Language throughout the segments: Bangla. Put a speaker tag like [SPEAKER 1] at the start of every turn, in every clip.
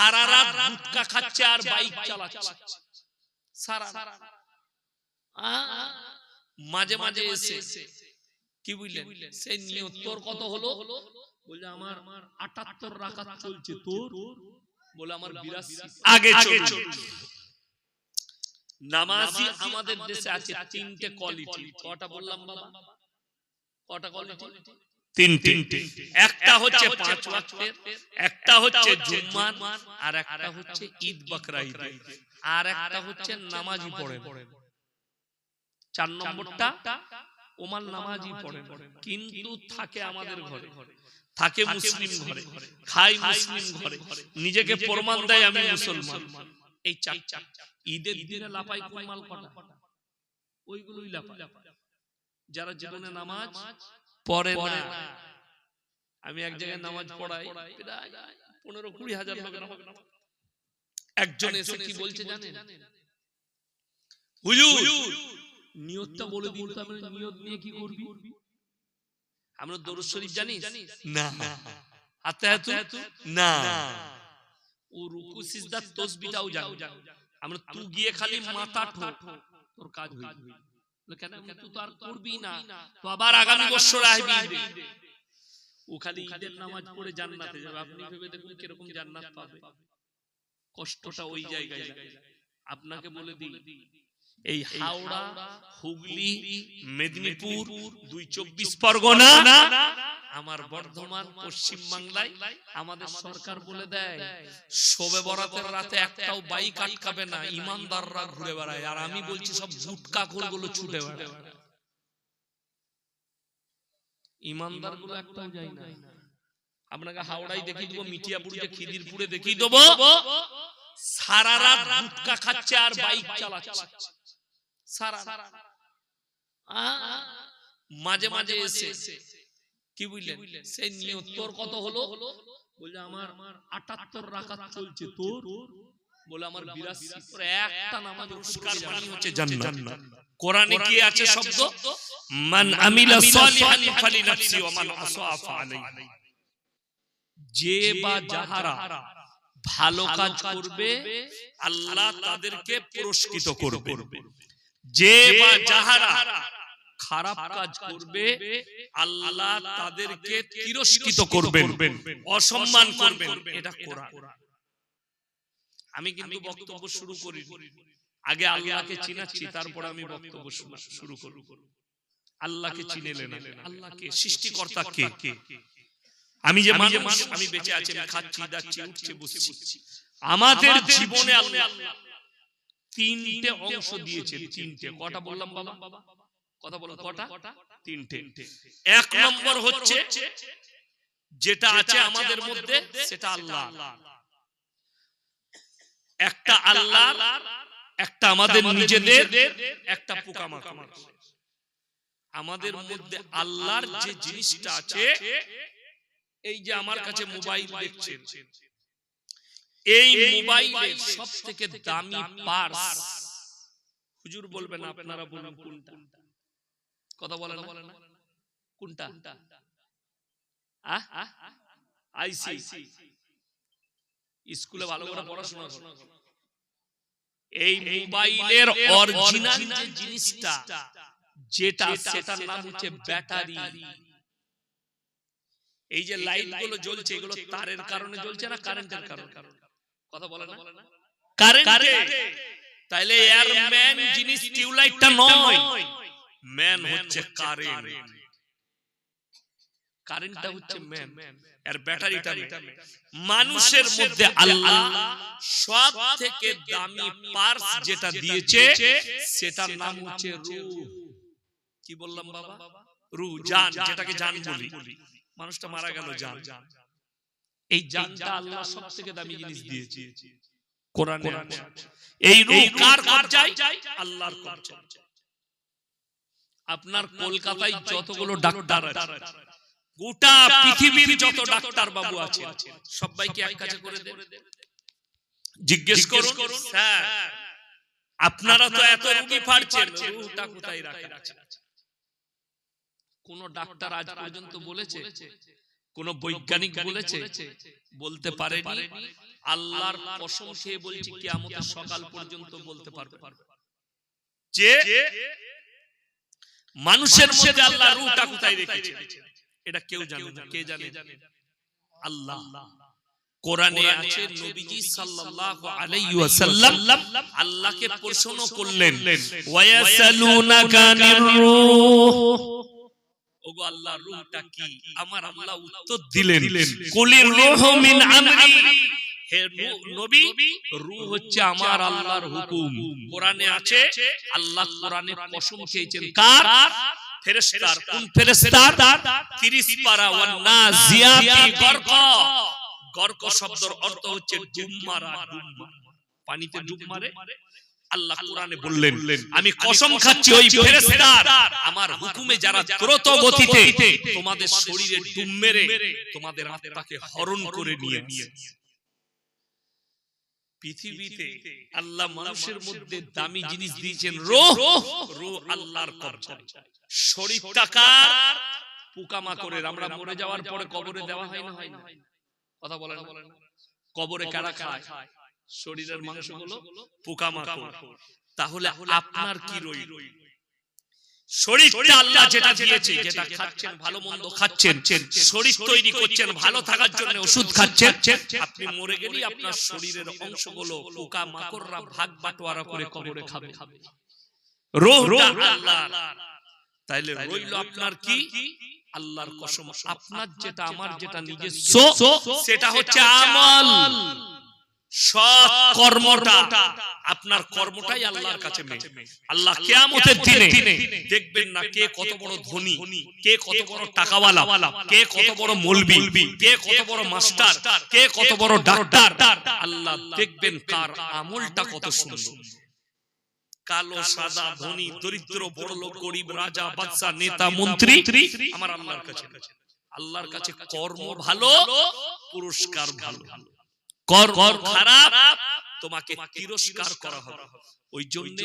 [SPEAKER 1] সারা রাত গুটকা খাচ্ছে আর বাইক চালাচ্ছে সারা মাঝে মাঝে এসে কি বুঝলেন সেই নিয়ত তোর কত হলো বলে আমার ৭৮ রাকাত চলছে তোর বলে আমার ৮২ আগে চলছে নামাজি আমাদের দেশে আছে তিনটে কোয়ালিটি কটা বললাম বাবা কটা কোয়ালিটি তিনটে একটা হচ্ছে ৫ ওয়াক্তের একটা হচ্ছে জুম্মার আর একটা হচ্ছে ঈদ বকরা ঈদ আর একটা হচ্ছে নামাজি পড়ে ৪ নম্বরটা ওমান নামাজি পড়ে কিন্তু থাকে আমাদের ঘরে থাকে মুসলিম ঘরে খায় মুসলিম ঘরে নিজেকে প্রমাণ দেয় আমি মুসলমান এই চার ঈদের দিনে লাপাই কোন মাল কটা ওইগুলোই লাপাই যারা জীবনে নামাজ পড়ে না আমি এক জায়গায় নামাজ পড়াই প্রায় ১৫-২০ হাজার লোকের হবে না একজন এসে কি বলছে জানেন হুজুর নিয়তটা বলে দিন তো আমি নিয়ত নিয়ে কি করবি আমরা দরুদ শরীফ জানি না আতায়াতু না ও রুকু সিজদা তাসবিহটাও জানি আমরা তুই গিয়ে খালি মাথা ঠোক তোর কাজ হয়ে যাবে কেন তুই তো আর করবি না তো আবার আগামী বছর আসবি ও খালি ঈদের নামাজ পড়ে জান্নাতে যাবে আপনি ভেবে দেখুন কি রকম জান্নাত পাবে কষ্টটা ওই জায়গায় আপনাকে বলে দিই এই হাওড়া হুগলি মেদিনীপুর ২৪ পরগনা আমার বর্ধমান পশ্চিম বাংলায় আমাদের সরকার বলে দেয় শবে বরাতের রাতে একটাও বাইক আটকাবে না ইমানদাররা ঘুরে বেড়ায় আর আমি বলছি সব গুটকাখোরগুলো ছুটে বেড়ায় ইমানদারগুলো একটাও যায় না আপনাকে হাওড়ায় দেখিয়ে দেবো মিঠিয়াপুরে খিদিরপুরে দেখিয়ে দেবো সারা রাত গুটকা খাচ্ছে আর বাইক চালাচ্ছে সারা মাঝে মাঝে এসে কি বুঝলেন সেই নিয়ত তোর কত হলো বলে আমার ৭৮ রাকাত চলছে তোর বলে আমার ৮২ পরে একটা নামাজের পুরস্কার মানে হচ্ছে জান্নাত কোরআনে কি আছে শব্দ মান আমিলা সালিহান ফালিনাফসি ওয়া মান আসাআ ফাআলাইহি যে বা যাহারা ভালো কাজ করবে আল্লাহ তাদেরকে পুরস্কৃত করবে যে বা যাহারা খারাপ কাজ করবে আল্লাহ তাদেরকে তিরস্কৃত করবেন অসম্মান করবেন এটা কোরআন আমি কিন্তু বক্তব্য শুরু করি আগে আল্লাহকে চিনাচ্ছি তারপর আমি বক্তব্য শুরু করব আল্লাহকে চিনেলেন আল্লাহকে সৃষ্টিকর্তা কে আমি যে মানুষ আমি বেঁচে আছি আমি খাচ্ছি দাচ্ছি উঠছি বসছি আমাদের জীবনে আল্লাহ তিনটে অংশ দিয়েছে তিনটে কটা বললাম বাবা কথা বলো কটা তিনটে এক নম্বর হচ্ছে যেটা আছে আমাদের মধ্যে সেটা আল্লাহ একটা আল্লাহ একটা আমাদের নিজেদের একটা পোকামাকড় আমাদের মধ্যে আল্লাহর যে জিনিসটা আছে এই যে আমার কাছে মোবাইল দেখছেন এই মোবাইলের সবথেকে দামি পার্স হুজুর বলবেন আপনারা বলুন কোনটা কথা বলেন না কোনটা আইসি স্কুলে ভালো করে পড়াশোনা করো এই মোবাইলের অরিজিনাল যে জিনিসটা যেটা সেটার নাম হচ্ছে ব্যাটারি এই যে লাইট গুলো জ্বলছে এগুলো তারের কারণে জ্বলছে না কারেন্টের কারণে কথা বলে না কারেন্টে তাইলে এর মেন জিনিস টিউবলাইটটা নয় মেন হচ্ছে কারেন্ট কারেন্টটা হচ্ছে মেন এর ব্যাটারিটা মানুষের মধ্যে আল্লাহ সবথেকে দামি পার্স যেটা দিয়েছে সেটার নাম হচ্ছে রূহ কি বললাম বাবা রূহ জান যেটাকে জান বলি মানুষটা মারা গেল জান এই জানটা আল্লাহ সবথেকে দামি জিনিস দিয়েছে কোরআনে এই রূহ কার কবজায় আল্লাহর কবজায় আপনার কলকাতায় যতগুলো ডাক্তার আছে গোটা পৃথিবীর যত ডাক্তার বাবু আছে সবাইকে এক কাছে করে দেন জিজ্ঞেস করুন স্যার আপনারা তো এত রোগী ফাড়ছেন রূহটা কোথায় রাখা আছে কোন ডাক্তার আজ পর্যন্ত বলেছে কোন বৈজ্ঞানিক বলেছে? বলতে পারেনি। আল্লাহর কসম খেয়ে বলছি কিয়ামতের সকাল পর্যন্ত বলতে পারবে যে মানুষের মধ্যে আল্লাহ রূহটা কোথায় রেখেছে, এটা কেউ জানে না। কে জানে? আল্লাহ। কোরআনে আছে নবীজি সাল্লাল্লাহু আলাইহি ওয়াসাল্লাম আল্লাহকে প্রশ্ন করলেন, ওয়ায়াসালুনাকা আনির রূহ, ওগো আল্লাহ রূহটা কি? আমার আল্লাহ উত্তর দিলেন, কুলির রূহু মিন আমরি, হে নবী, রূহ হচ্ছে আমার আল্লাহর হুকুম। কোরআনে আছে, আল্লাহ কোরআনে কসম খেয়েছেন কার? ফেরেশতার। কোন ফেরেশতার? 30 পারা। ওয়ান নাজিয়াতি গরকা, গরক শব্দের অর্থ হচ্ছে ডুব মারা, পানিতে ডুব মারে। আল্লাহ কোরআনে বললেন, আমি কসম খাচ্ছি ওই ফেরেশতার আমার হুকুমে যারা দ্রুত গতিতে তোমাদের শরীরে ডুব মেরে তোমাদের আত্মাকে হরণ করে নিয়ে আসে। পৃথিবীতে আল্লাহ মানুষের মধ্যে দামি জিনিস দিয়েছেন রূহ। রূহ আল্লাহর কবজায়। শরীর টাকার পোকামাকড়ের, আমরা মরে যাওয়ার পরে কবরে দেওয়া হয় না, হয় না? কথা বলেন। কবরে কারা খায়? শরীরের মাংসগুলো পোকামাকড়। তাহলে আপনার কি রইল? শরীরটা আল্লাহ যেটা দিয়েছে, যেটা খাচ্ছেন, ভালো মন্দ খাচ্ছেন, শরীর তৈরি করছেন, ভালো থাকার জন্য ওষুধ খাচ্ছেন, আপনি মরে গেলেই আপনার শরীরের অংশগুলো পোকামাকড়রা ভাগ বাটোয়ারা করে কবরে খাবে। রূহটা আল্লাহর। তাইলে রইল আপনার কি? আল্লাহর কসম, আপনার যেটা আমার যেটা নিজস্ব, সেটা হচ্ছে আমল, সৎ কর্মটা। আপনার কর্মটাই আল্লাহর কাছে মেনে। আল্লাহ কিয়ামতের দিনে দেখবেন না কে কত বড় ধনী, কে কত বড় টাকাওয়ালা, কে কত বড় মৌলবি, কে কত বড় মাস্টার, কে কত বড় ডাক্তার। আল্লাহ দেখবেন কার আমলটা কত সুন্দর। কালো সাদা, ধনী দরিদ্র, বড় লোক গরিব, রাজা বাদশা, নেতা মন্ত্রী, আমার আল্লাহর কাছে, আল্লাহর কাছে কর্ম ভালো, পুরস্কার ভালো। কর্ম খারাপ, তোমাকে তিরস্কার করা হবে। ওই জন্য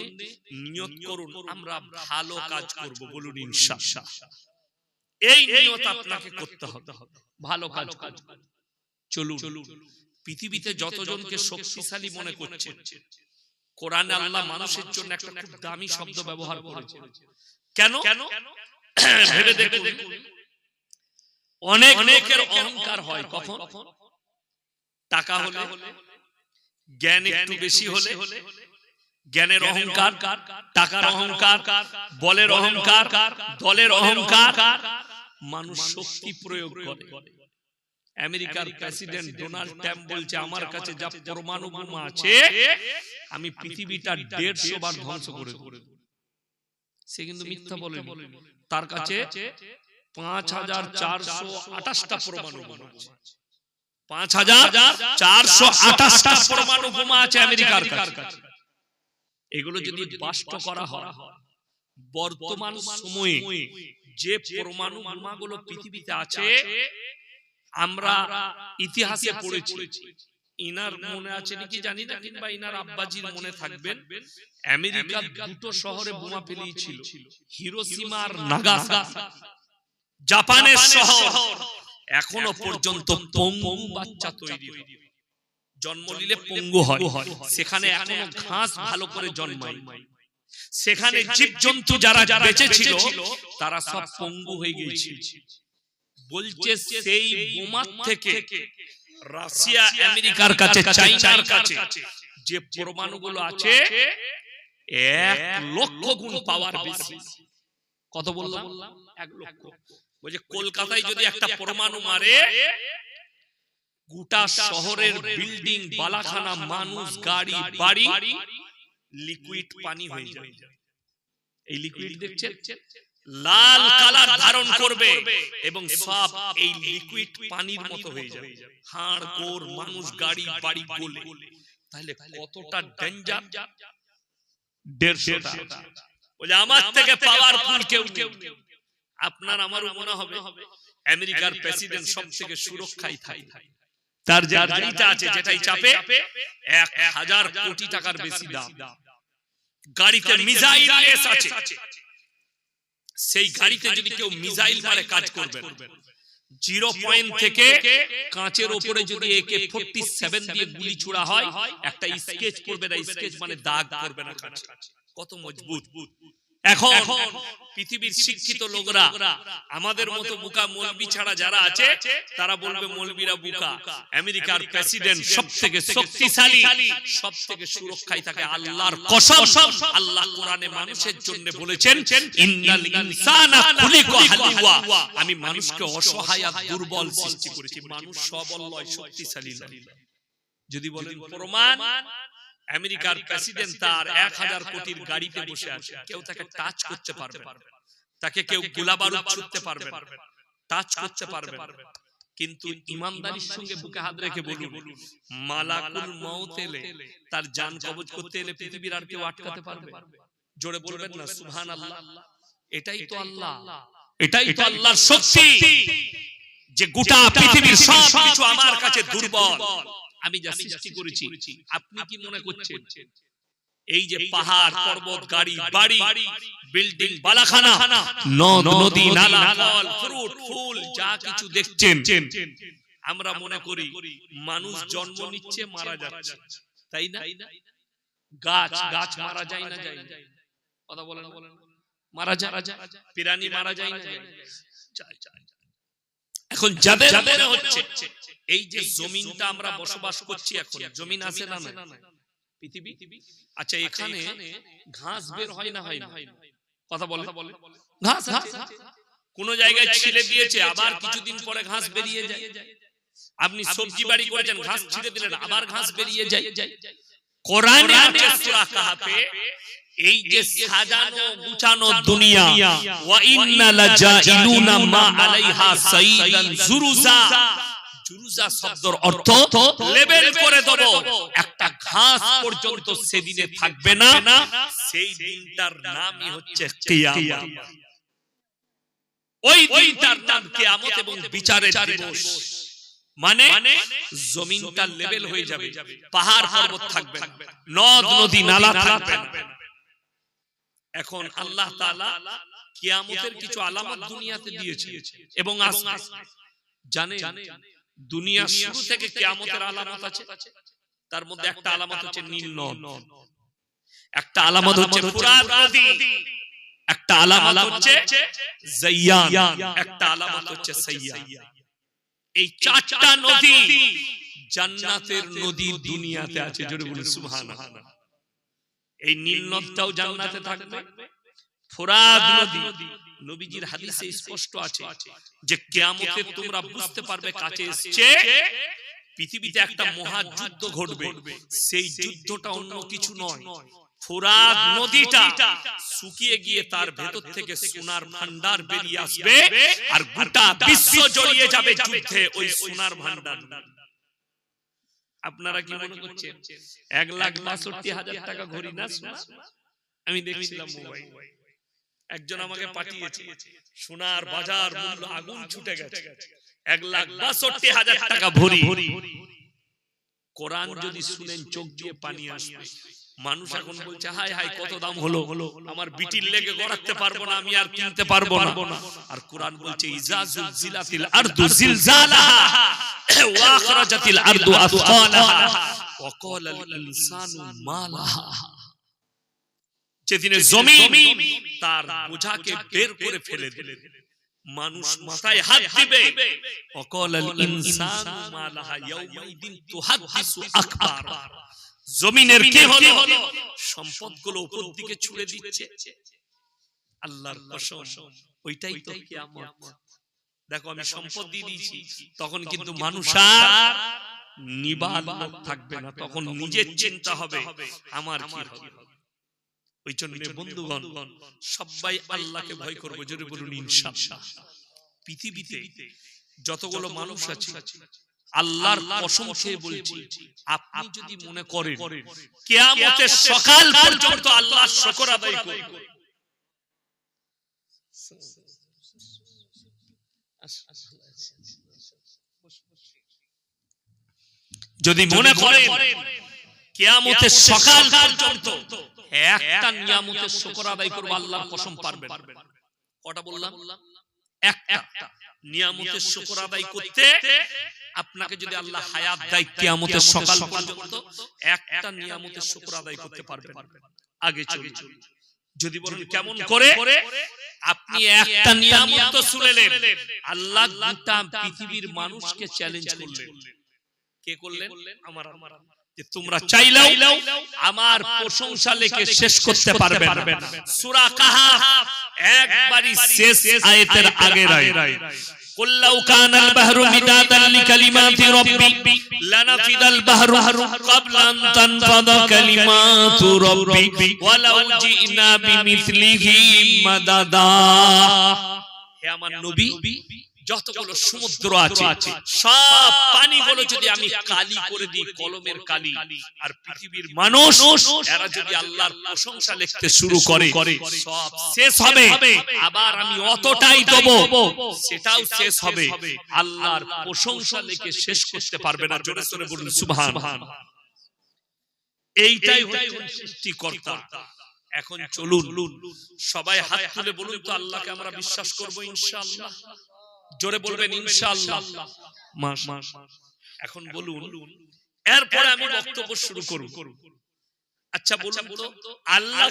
[SPEAKER 1] নিয়ত করুন আমরা ভালো কাজ করব, বলুন ইনশাআল্লাহ। এই নিয়ত আপনাকে করতে হবে, ভালো কাজ করব। চলুন, পৃথিবীতে যতজনকে শক্তিশালী মনে করছেন, কোরআনে আল্লাহ মানুষের জন্য একটা খুব দামি শব্দ ব্যবহার করেছে। কেন? ভেবে দেখুন, অনেকের অহংকার হয় কখন? টাকা হলে, জ্ঞান একটু বেশি হলে, জ্ঞানের অহংকার, টাকার অহংকার, বলের অহংকার, দলের অহংকার, মানুষ শক্তি প্রয়োগ করে। আমেরিকার প্রেসিডেন্ট ডোনাল্ড ট্রাম্প বলছে, আমার কাছে যা পরমাণু বোমা আছে আমি পৃথিবীটা 150 বার ধ্বংস করে দেব। সে কিন্তু মিথ্যা বলেনি। তার কাছে 5428টা পরমাণু বোমা আছে। 5428টা পরমাণু বোমা আছে আমেরিকার কাছে। এগুলো যদি বাষ্প করা হয়, বর্তমান সময়ে যে পরমাণু বোমাগুলো পৃথিবীতে আছে, আমরা ইতিহাসে পড়েছি, ইনার মনে আছে নাকি জানি না, কিংবা ইনার আব্বাজির মনে থাকবেন, আমেরিকা দুটো শহরে বোমা ফেলিয়েছিল, হিরোশিমা আর নাগাসাকি। জাপানের শহর এখনো পর্যন্ত পঙ্গু বাচ্চা তৈরি হয়, জন্ম নিলে পঙ্গু হয়। সেখানে এখনো ঘাস ভালো করে জন্মায়, সেখানে জীবজন্তু যারা বেঁচে ছিল তারা সব পঙ্গু হয়ে গিয়েছিল। বলছে সেই বোমা থেকে রাশিয়া আমেরিকার কাছে, চাইনার কাছে যে পরমাণুগুলো আছে 1 লক্ষ গুণ পাওয়ার বেশি। কত বললাম? 1 লক্ষ। বলছে কলকাতায় যদি একটা পরমাণু মারে, গোটা শহরের বিল্ডিং, বালাখানা, মানুষ, গাড়ি, বাড়ি লিকুইড পানি হয়ে যাবে। এই লিকুইড দেখছেন, লাল কালার ধারণ করবে এবং সব এই লিকুইড পানির মতো হয়ে যাবে। হাড় গোড়, মানুষ, গাড়ি, বাড়ি গলে। তাহলে কতটা ডেঞ্জার! 150টা। বলে আমার থেকে পাওয়ারফুল কেউ নেই। আপনার আমারও মনে হবে আমেরিকার প্রেসিডেন্ট সব থেকে সুরক্ষায় থাকে। তার যে গাড়িটা আছে, যেটাই চাপে 1000 কোটি টাকার বেশি দাম। গাড়িতে মিসাইল লেস আছে, সেই গাড়িতে যদি কেউ মিসাইল মারে কাজ করবে। জিরো পয়েন্ট থেকে কাঁচের উপরে যদি AK-47 দিয়ে গুলি ছোড়া হয়, একটা স্কেচ পড়বে না, স্কেচ মানে দাগ পড়বে না কাঁচে। কত মজবুত। এখন পৃথিবীর শিক্ষিত লোকরা আমাদের মতো বোকা মৌলবি ছাড়া যারা আছে তারা বলবে মৌলবিরা বোকা। আমেরিকার প্রেসিডেন্ট সবথেকে শক্তিশালী, সবথেকে সুরক্ষায় থাকে আল্লাহর কসম। আল্লাহ কোরআনে মানুষের জন্য বলেছেন, ইন্নাল ইনসানা খুলিকা হালুয়া, আমি মানুষকে অসহায় আর দুর্বল সৃষ্টি করেছি, মানুষ সবল নয়, শক্তিশালী নয়। যদি বলেন প্রমাণ, আমেরিকার প্রেসিডেন্ট তার 1000 কোটির গাড়িতে বসে আছে, কেউ তাকে টাচ করতে পারবে না, তাকে কেউ গোলাবারুদ ছুঁড়তে পারবে না, টাচ করতে পারবে না। কিন্তু ইমানদারির সঙ্গে বুকে হাত রেখে বলুন, মালাকুল মউত এলে, তার জান কবজ করতে এলে পৃথিবীর আর কেউ আটকাতে পারবে? জোরে বলবেন না সুবহানাল্লাহ। এটাই তো আল্লাহ, এটাই তো আল্লাহর শক্তি, যে গোটা পৃথিবীর সব কিছু আমার কাছে দুর্বল, আমি যা সৃষ্টি করেছি। আপনি কি মনে করছেন এই যে পাহাড় পর্বত, গাড়ি বাড়ি, বিল্ডিং, বালাখানা, নদ নদী, নালা, ফল ফ্রুট, ফুল, যা কিছু দেখছেন, আমরা মনে করি মানুষ জন্ম নিচ্ছে, মারা যাচ্ছে, তাই না? গাছ গাছ মারা যায় না, যায় না? কথা বলেন, মারা যায়, প্রাণী মারা যায় না, যায়? এখন যাদের মনে হচ্ছে এই যে জমিনটা আমরা বসবাস করছি, এখন জমিন আছে না না পৃথিবী, আচ্ছা এখানে ঘাস বের হয় না, হয় না? কথা বলে, ঘাস আছে, কোন জায়গায় ছিলে দিয়েছে, আবার কিছুদিন পরে ঘাস বেরিয়ে যায়। আপনি সবজি বাড়ি করেছেন, ঘাস ছিঁড়ে দিলেন, আবার ঘাস বেরিয়ে যায়। কোরআনে আছে সূরা কাহাফে, এই যে সাজানো গুছানো দুনিয়া, ওয়া ইন্না লাজাইলুনা মা আলাইহা সাইদান জুরুজা, জুরুজা শব্দের অর্থ লেবেল করে দেব, একটা ঘাস পর্যন্ত সেদিনে থাকবে না, সেই দিনটার নামই হচ্ছে কিয়ামত। ওই দিনটার নাম কিয়ামত এবং বিচারের দিবস। মানে জমিনটা লেবেল হয়ে যাবে, পাহাড় পর্বত থাকবে না, নদ নদী নালা থাকবে না। এখন আল্লাহ তাআলা কিয়ামতের কিছু আলামত দুনিয়াতে দিয়েছে এবং জানেন দুনিয়া শুরু থেকে কিয়ামতের আলামত আছে। তার মধ্যে একটা আলামত হচ্ছে নীল নদ, একটা আলামত হচ্ছে ফুরাত নদী, একটা আলামত হচ্ছে জাইয়ান, একটা আলামত হচ্ছে সাইয়ান। এই চারটা নদী জান্নাতের নদী দুনিয়াতে আছে, জোরে বলুন সুবহানাল্লাহ। এই নীল নদটাও জান্নাতে থাকবে, ফুরাত নদী, নবীজির হাদিসে স্পষ্ট আছে যে কিয়ামতে তোমরা বুঝতে পারবে কাছে এসেছে, পৃথিবীতে একটা মহাযুদ্ধ ঘটবে। সেই যুদ্ধটা অন্য কিছু নয়, ফুরাত নদীটা শুকিয়ে গিয়ে তার ভেতর থেকে সোনার ভান্ডার বেরিয়ে আসবে, আর গোটা বিশ্ব জড়িয়ে যাবে যুদ্ধে ওই সোনার ভান্ডার। আপনারা কি মনে করছেন 1,62,000 টাকা ঘড়ি না সোনা? আমি দেখছিলাম মোবাইল, একজন আমাকে পাঠিয়েছে, সোনার বাজার মূল্য আগুন ছুটে গেছে, 1,62,000 টাকা ভরি। কোরআন যদি শুনেন চোখ দিয়ে পানি আসবে। মানুষ এখন বলছে হায় হায় কত দাম হলো, আমার বিটির লেগে গড়াতে পারবো না, আমি আর কিনতে পারবো না। আর কোরআন বলছে ইজা জুলজিলাতিল আরদু জিলজালাহা ওয়া আখরাজাতিল আরদু আসকালাহা ওয়া ক্বালাল ইনসানু মা লাহা। যেদিনে জমিন তার বোঝাকে বের করে ফেলে দেবে, মানুষ মাথায় হাত দিবে, ওয়া ক্বালাল ইনসানু মা লাহা ইয়াউমাইদিন তুহাদ্দিসু আকবার। জমিনের কি হলো? সম্পদগুলো উপর দিকে ছুড়ে দিচ্ছে। আল্লাহর কসম, ওইটাই তো কিয়ামত। দেখো আমি সম্পদ দিয়ে দিয়েছি, তখন কিন্তু মানুষ আর নিবাল থাকবে না, তখন নিজের চিন্তা হবে আমার কি হবে। ওই জন্য বন্ধুগণ সবাই আল্লাহকে ভয় করবো, জোরে বলুন ইনশাআল্লাহ। পৃথিবীতে যতগুলো মানুষ আছে আল্লাহর কসম খেয়ে বলছি, আপনি যদি মনে করেন কিয়ামতের সকাল পর্যন্ত আল্লাহর শুকর আদায় করবেন, যদি মনে করেন কিয়ামতের সকাল পর্যন্ত একটা নিয়ামতের শুকর আদায় করব, আল্লাহর কসম পারবেন। কটা বললাম? একটা নিয়ামতের শুকর আদায় করতে আপনাকে যদি আল্লাহ হায়াত দেয় কিয়ামতের সকাল পর্যন্ত একটা নিয়ামতের শুকর আদায় করতে পারবেন আগে চলুন যদি বলেন কেমন করে আপনি একটা নিয়ামত তো শুনলেন আল্লাহ গোটা পৃথিবীর মানুষকে চ্যালেঞ্জ করলেন কে করলেন আমার যে তোমরা চাইলেও আমার প্রশংসা লেখে শেষ করতে পারবে না সূরা কাহাফ একবারই শেষ আয়াতের আগে রায় قل لو كان البحر مدادا لكلمات ربي لنفد البحر قبل أن تنفد كلمات ربي ولو جئنا بمثله مددا হে আমার নবী যতগুলো সমুদ্র আছে সব পানিগুলো যদি আমি কালি করে দিই কলমের কালি আর পৃথিবীর মানুষ এরা যদি আল্লাহর প্রশংসা লিখতে শুরু করে সব শেষ হবে আবার আমি অতটাই দেব সেটাও শেষ হবে আল্লাহর প্রশংসা লিখে শেষ করতে পারবে না জোরে জোরে বলুন সুবহান এইটাই হচ্ছে সৃষ্টিকর্তা এখন চলুন সবাই হাত তুলে বলুন তো আল্লাহকে আমরা বিশ্বাস করব ইনশাআল্লাহ জোরে বলবেন ইনশাআল্লাহ মাস এখন বলুন এরপরে আমি বক্তব্য শুরু করব আচ্ছা বলুন তো আল্লাহ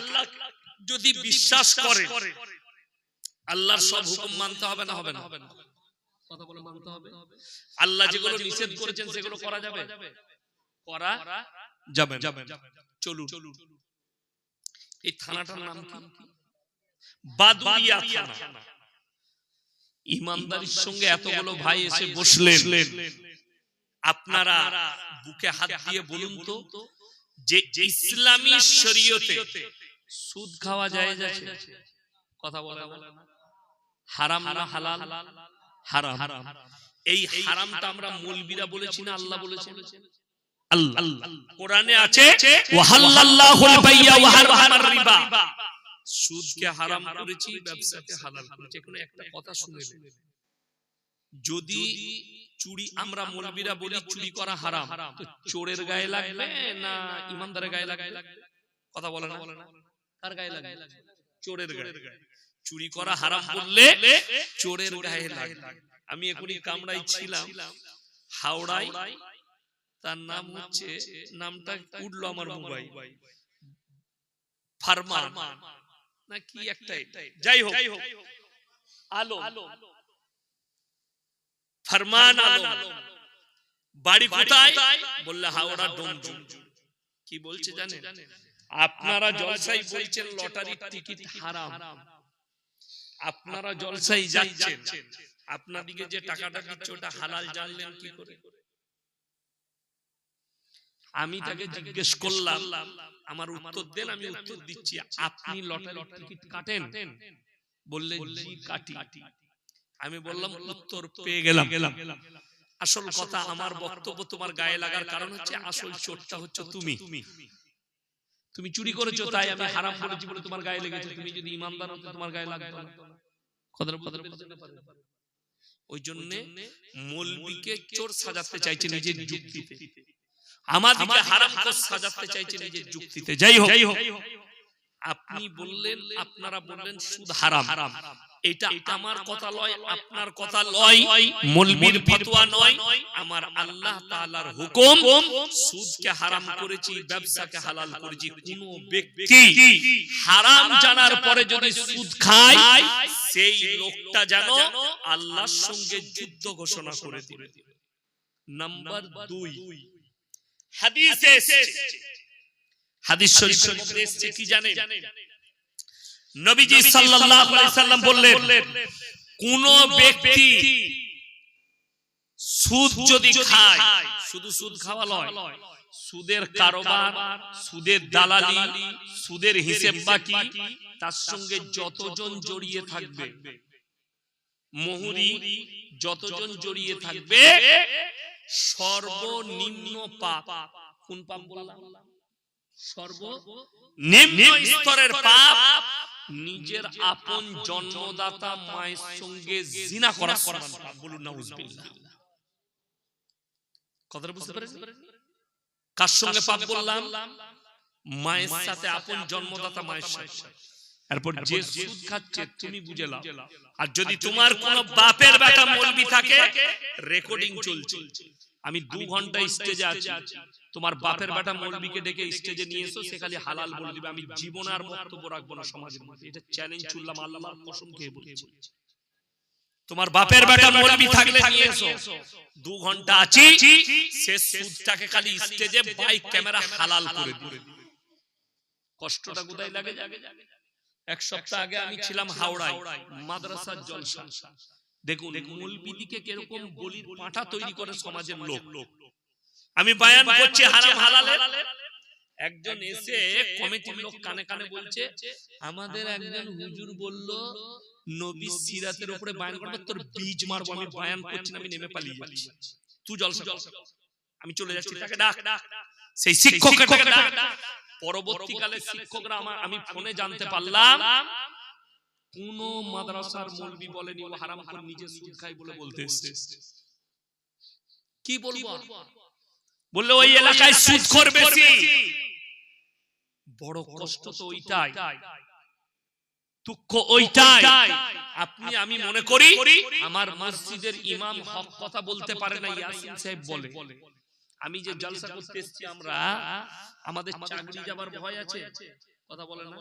[SPEAKER 1] যদি বিশ্বাস করে আল্লাহর সব হুকুম মানতে হবে না হবে না কথা বলে মানতে হবে আল্লাহ যেগুলো নিষেধ করেছেন সেগুলো করা যাবে করা যাবে চলুন এই থানাটার নাম কি বাদুরিয়া থানা ইমানদারির সঙ্গে এতগুলো ভাই এসে বসলেন আপনারা বুকে হাত দিয়ে বলুন তো যে ইসলামী শরীয়তে সুদ খাওয়া জায়েজ আছে কথা বলে না হারাম না হালাল হারাম এই হারামটা আমরা মৌলবীরা বলেছি না আল্লাহ বলেছেন আল্লাহ কোরআনে আছে ওয়াহাল্লাল্লাহুল বাইয়া ওয়া হারামার রিবা সুদকে হারাম করেছি ব্যবসাকে হালাল করেছি কোনো একটা কথা শুনে যদি চুরি আমরা মৌলবীরা বলি চুরি করা হারাম তো চোরের গায়ে লাগবে না ইমানদারের গায়ে লাগবে কথা বলে না কার গায়ে লাগবে চোরের গায়ে চুরি করা হারাম বললে চোরের গায়ে লাগবে আমি এখনই কামরাই ছিলাম হাওড়ায় তার নাম হচ্ছে নামটা উঠলো আমার মোবাইল ফারমান না কি একটা যাই হোক আলো ফরমান আলো বাড়ি কোথায় বললে হাওড়া ডোমজুম কি বলছে জানেন আপনারা জলসাই বলছেন লটারির টিকিট হারাম আপনারা জলসাই যাচ্ছেন আপনাদিকে যে টাকাটা দিচ্ছে ওটা হালাল জানলেন কি করে আমি তাকে জিজ্ঞেস করলাম আমার উত্তর দেন আমি উত্তর দিচ্ছি আপনি লটারির টিকিট কাটেন বললেন জি কাটি আমি বললাম উত্তর পেয়ে গেলাম আসল কথা আমার বক্তব্য তোমার গায়ে লাগার কারণ হচ্ছে আসল চোরটা হচ্ছে তুমি চুরি করেছো তাই আমি হারাম করেছি বলে তোমার গায়ে লেগেছে তুমি যদি ইমানদার হতে তোমার গায়ে লাগতো না কথাটা বুঝতে পারবে ওই জন্য মৌলবীকে চোর সাজাতে চাইছে নিজের যুক্তিতে আমাদেরকে হারাম করে সাজাতে চাইছে নিজের যুক্তিতে যাই হোক আপনি বললেন আপনারা বললেন সুদ হারাম এটা আমার কথা লয় আপনার কথা লয় মৌলবীর ফতোয়া নয় আমার আল্লাহ তাআলার হুকুম সুদকে হারাম করেছি ব্যবসাকে হালাল করেছি কোন ব্যক্তি হারাম জানার পরে যদি সুদ খায় সেই লোকটা যেন আল্লাহর সঙ্গে যুদ্ধ ঘোষণা করে দিবে নাম্বার 2 হাদিসে হাদিস শরীফের মধ্যে এসেছে কি জানেন নবীজি সাল্লাল্লাহু আলাইহি সাল্লাম বললেন কোন ব্যক্তি সুদ যদি খায় শুধু সুদ খাওয়া নয় সুদের কারবার সুদের দালালি সুদের হিসাব বাকি তার সঙ্গে যতজন জড়িয়ে থাকবে মোহরি যতজন জড়িয়ে থাকবে সর্বনিম্ন পাপ কোন পাপ বললাম সর্বনিম্ন স্তরের পাপ নিজের আপন জন্মদাতা মায়ের সঙ্গে জিনা করা সমান পাপ বলুন নাউজুবিল্লাহ কথাটা বুঝতে পেরেছেন কার সঙ্গে পাপ বললাম মায়ের সাথে আপন জন্মদাতা মায়ের সাথে এরপর যে সুদ খাচ্ছে তুমি বুঝে নাও। আর যদি তোমার কোন বাপের বেটা মৌলবি থাকে, রেকর্ডিং চলছে, আমি 2 ঘন্টা স্টেজে আছি, তোমার বাপের বেটা মৌলবিকে ডেকে স্টেজে নিয়ে এসো, সে খালি হালাল বলে দিবে, আমি জীবনে আর বক্তব্য রাখবো না সমাজের মধ্যে। এটা চ্যালেঞ্জ ছুড়লাম, আল্লাহর কসম খেয়ে বলছি। তোমার বাপের বেটা মৌলবি থাকলে নিয়ে এসো, 2 ঘন্টা আছি, সে সুদটাকে খালি স্টেজে বাইক ক্যামেরা হালাল করে দিবে। কষ্টটা কোথায় লাগে? 1 সপ্তাহ আগে আমি ছিলাম হাওড়ায়, মাদ্রাসার জলসা। দেখুন মৌলবিদিকে কিরকম বলির পাঁঠা তৈরি করে সমাজের লোক। আমি বয়ান করছি হারাম হালালের, একজন এসে কমিটির লোক কানে কানে বলছে, আমাদের একজন হুজুর বলল নবী সিরাতের উপরে বয়ান করবে, তোর বীজ মারবো। আমি বয়ান করছি না, আমি নেমে পালিয়ে যাচ্ছি, তুই জলসা কর। আমি চলে যাচ্ছি, তাকে ডাক। সেই শিক্ষককে ডাক। পরবর্তীকালে শিক্ষকরা আমি ফোনে জানতে পারলাম কোন মাদ্রাসার মৌলবি বলেনি ও হারাম করে নিজে সুদ খায় বলে বলতে এসেছে। কি বলবো? বললে ওই এলাকায় সুদখোর বেশি। বড় কষ্ট তো ওইটাই, দুঃখ ওইটাই। আপনি আমি মনে করি আমার মসজিদের ইমাম হক কথা বলতে পারে না, ইয়াসিন সাহেব বলে। আমি যে জলসা করতে এসেছি, আমরা আমাদের চাকরি যাবার ভয় আছে, কথা বলে না,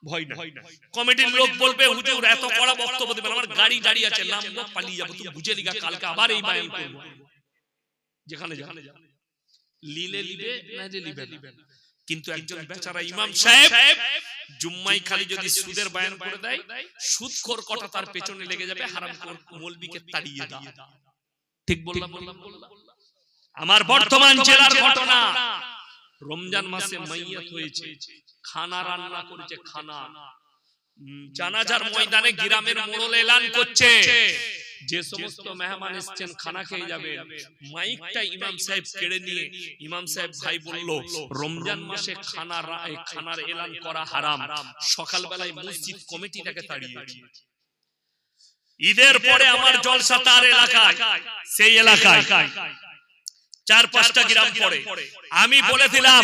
[SPEAKER 1] ভয় না। কমিটির লোক বলবে হুজুর এত কড়া বক্তব্য দিবেন, আমার গাড়ি দাঁড়িয়ে আছে, নামবো পালিয়ে যাবো, তুমি বুঝে লিগা কালকে আবার এই বায়ান করব। যেখানে যেখানে লিলে লিবে না যে লিবে না। কিন্তু একজন বেচারা ইমাম সাহেব জুম্মাই খালি যদি সুদের বয়ান করে দেয়, সুদখোর কটা তার পেছনে লেগে যাবে, হারামখোর মৌলবিকে তাড়িয়ে দাও। ঠিক বললাম? আমার বর্তমান জেলার ঘটনা, রমজান মাসে মাইয়াত হয়েছে, খানা রান্না করেছে, খানা জানাজার ময়দানে গ্রামের মোড়ল এলান করছে, যে সমস্ত মেহমান এসেছেন খানা খেয়ে যাবেন। মাইকটা ইমাম সাহেব কেড়ে নিয়ে ইমাম সাহেব ভাই বলল, রমজান মাসে খানার এলান করা হারাম। সকালবেলায় মসজিদ কমিটিটাকে তাড়িয়ে দিয়েছে। ঈদের পরে আমার জলসা তার এলাকায়, সেই এলাকায় 4-5টা গ্রাম পরে আমি বলে দিলাম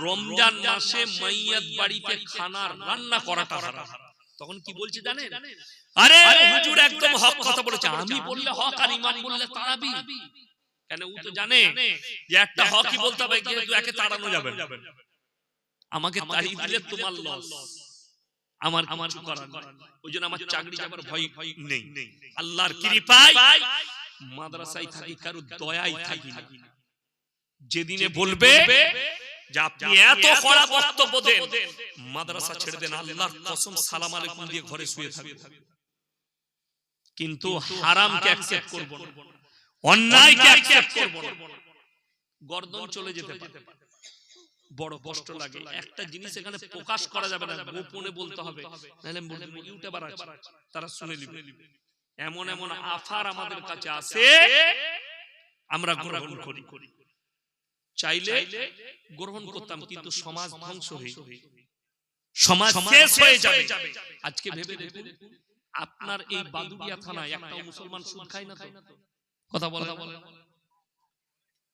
[SPEAKER 1] রমজান মাসে মাইয়াত বাড়িতে খানা রান্না করাটা হারাম। তখন কি বলছে জানেন? আরে হুজুর একদম হক কথা বলেছে। আমি বললে হক আর ইমাম বললে তাড়াবি কেন? ও তো জানে যে একটা হকই বলতে হবে, কিন্তু একে তাড়ানো যাবে না। আমাকে তাড়িয়ে দিলে তোমার লস, আমার কিছু করার নেই। ওইজন্য আমার চাকরি যাবার ভয় নেই। আল্লাহর কৃপায় মাদ্রাসায় থাকি, কারো দয়াই থাকি না। যেদিনে বলবে যে আপনি এত কড়া বক্তব্য দেন, মাদ্রাসা ছেড়ে দেন, আল্লাহর কসম সালাম আলাইকুম দিয়ে ঘরে শুয়ে থাকবেন। কিন্তু হারামকে অ্যাকসেপ্ট করব না, অন্যায়কে অ্যাকসেপ্ট করব না। গর্দন চলে যেতে পারে, বড় কষ্ট লাগে। একটা জিনিস এখানে প্রকাশ করা যাবে না, গোপনে বলতে হবে, নাহলে ইউটিউবার আছে তারা শুনে নেবে। এমন এমন আফার আমাদের কাছে আসে, আমরা গ্রহণ করি, চাইলে গ্রহণ করতাম, কিন্তু সমাজ ধ্বংস হয়ে, সমাজ শেষ হয়ে যাবে। আজকে ভেবে দেখুন, আপনার এই বাদুড়িয়া থানায় একটা মুসলমান সুদ খায় না তো? কথা বলে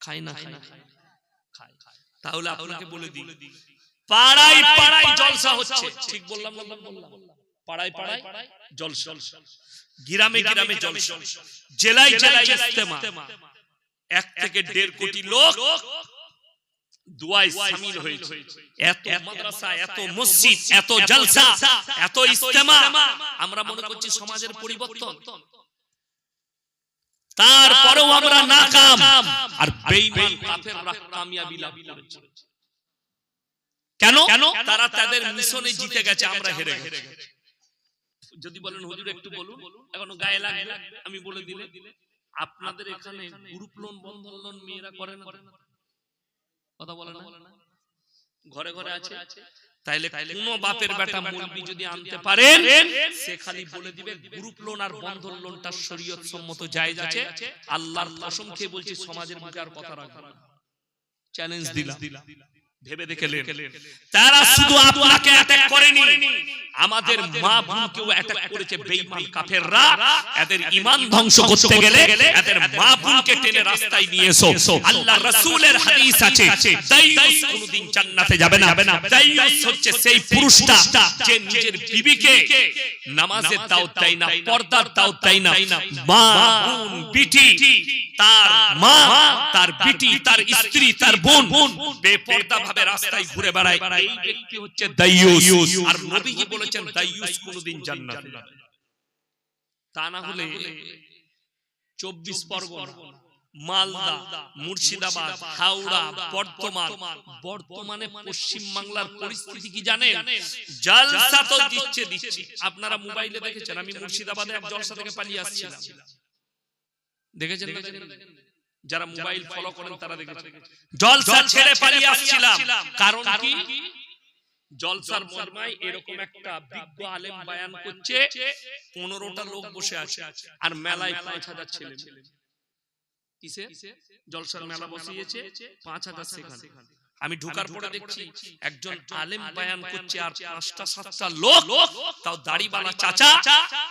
[SPEAKER 1] খায় না? খায়। তাহলে আপনাকে বলে দিই, পাড়ায় পাড়ায় জলসা হচ্ছে। ঠিক বললাম? পাড়ায় পাড়ায় জলসা, গ্রামে গ্রামে জলসা, জেলায় জেলায় ইজতেমা। 1 থেকে 1.5 কোটি লোক দুয়ায় শামিল হয়েছে। এত মাদ্রাসা, এত মসজিদ, এত জলসা, এত ইজতেমা, আমরা মনে করছি সমাজের পরিবর্তন। তারপরেও আমরা নাকাম, আর বেঈমান কাফেররা কামিয়াবি লাভ করেছে। কেন? তারা তাদের মিশনে জিতে গেছে, আমরা হেরে গেছি। যদি বলেন হুজুর একটু বলুন, এখনো গায়ে লাগবে, আমি বলে দিলে, আপনাদের এখানে গ্রুপ লোন, বন্ধন লোন মেয়েরা করে না? কথা বলে না? ঘরে ঘরে আছে। তাইলে কোন বাপের বেটা মুলবি যদি আনতে পারেন, সে খালি বলে দিবে গ্রুপ লোন আর বন্ধন লোনটা শরীয়ত সম্মত জায়েজ আছে। আল্লাহর কসম খেয়ে বলছি, সমাজের মুখে আর কথা রাখবে না। চ্যালেঞ্জ দিলাম। ভেবে দেখলেন তারা শুধু আপনাকে অ্যাটাক করেনি, আমাদের মা বোনকেও অ্যাটাক করেছে বেঈমান কাফেররা। এদের ঈমান ধ্বংস করতে গেলে এদের মা বোনকে টেনে রাস্তায় নিয়ে এসো। আল্লাহর রাসূলের হাদিস আছে, দাইয়ুস কোনদিন জান্নাতে যাবে না। দাইয়ুস হচ্ছে সেই পুরুষটা যে নিজের বিবিকে নামাজের দাওয়াত দেয় না, পর্দার দাওয়াত দেয় না। মা বোন বিটি, তার মা, তার বিটি, তার স্ত্রী, তার বোন বেপর্দা ভাবে রাস্তায় ঘুরে বেড়ায়, এই ব্যক্তি হচ্ছে দাইয়ুস। আর নবীজি বলেছেন দাইয়ুস কোনদিন জান্নাতে যাবে না। তা না হলে 24 পরগনা, মালদা, মুর্শিদাবাদ, হাওড়া, বর্তমানে পশ্চিম বাংলার পরিস্থিতি কি জানেন? জলসা তো দিচ্ছে। আপনারা মোবাইলে দেখেছেন, আমি মুর্শিদাবাদে এক জলসা থেকে পালিয়ে আসছিলাম, দেখেছেন? যারা মোবাইল ফলো করেন তারা দেখেছেন, জলসা ছেড়ে পালিয়ে আসছিলাম। কারণ কি? জলসার মর্মায় এরকম একটা বিজ্ঞ আলেম বয়ান করছে, 15টা লোক বসে আছে আর মেলায় 5000 ছেলে। কিসে? জলসার মেলা বসিয়েছে, 5000 সেখানে। আমি ঢোকার পরে দেখছি একজন আলেম বয়ান করছে আর 5টা-7টা লোক, তাও দাড়িওয়ালা চাচা,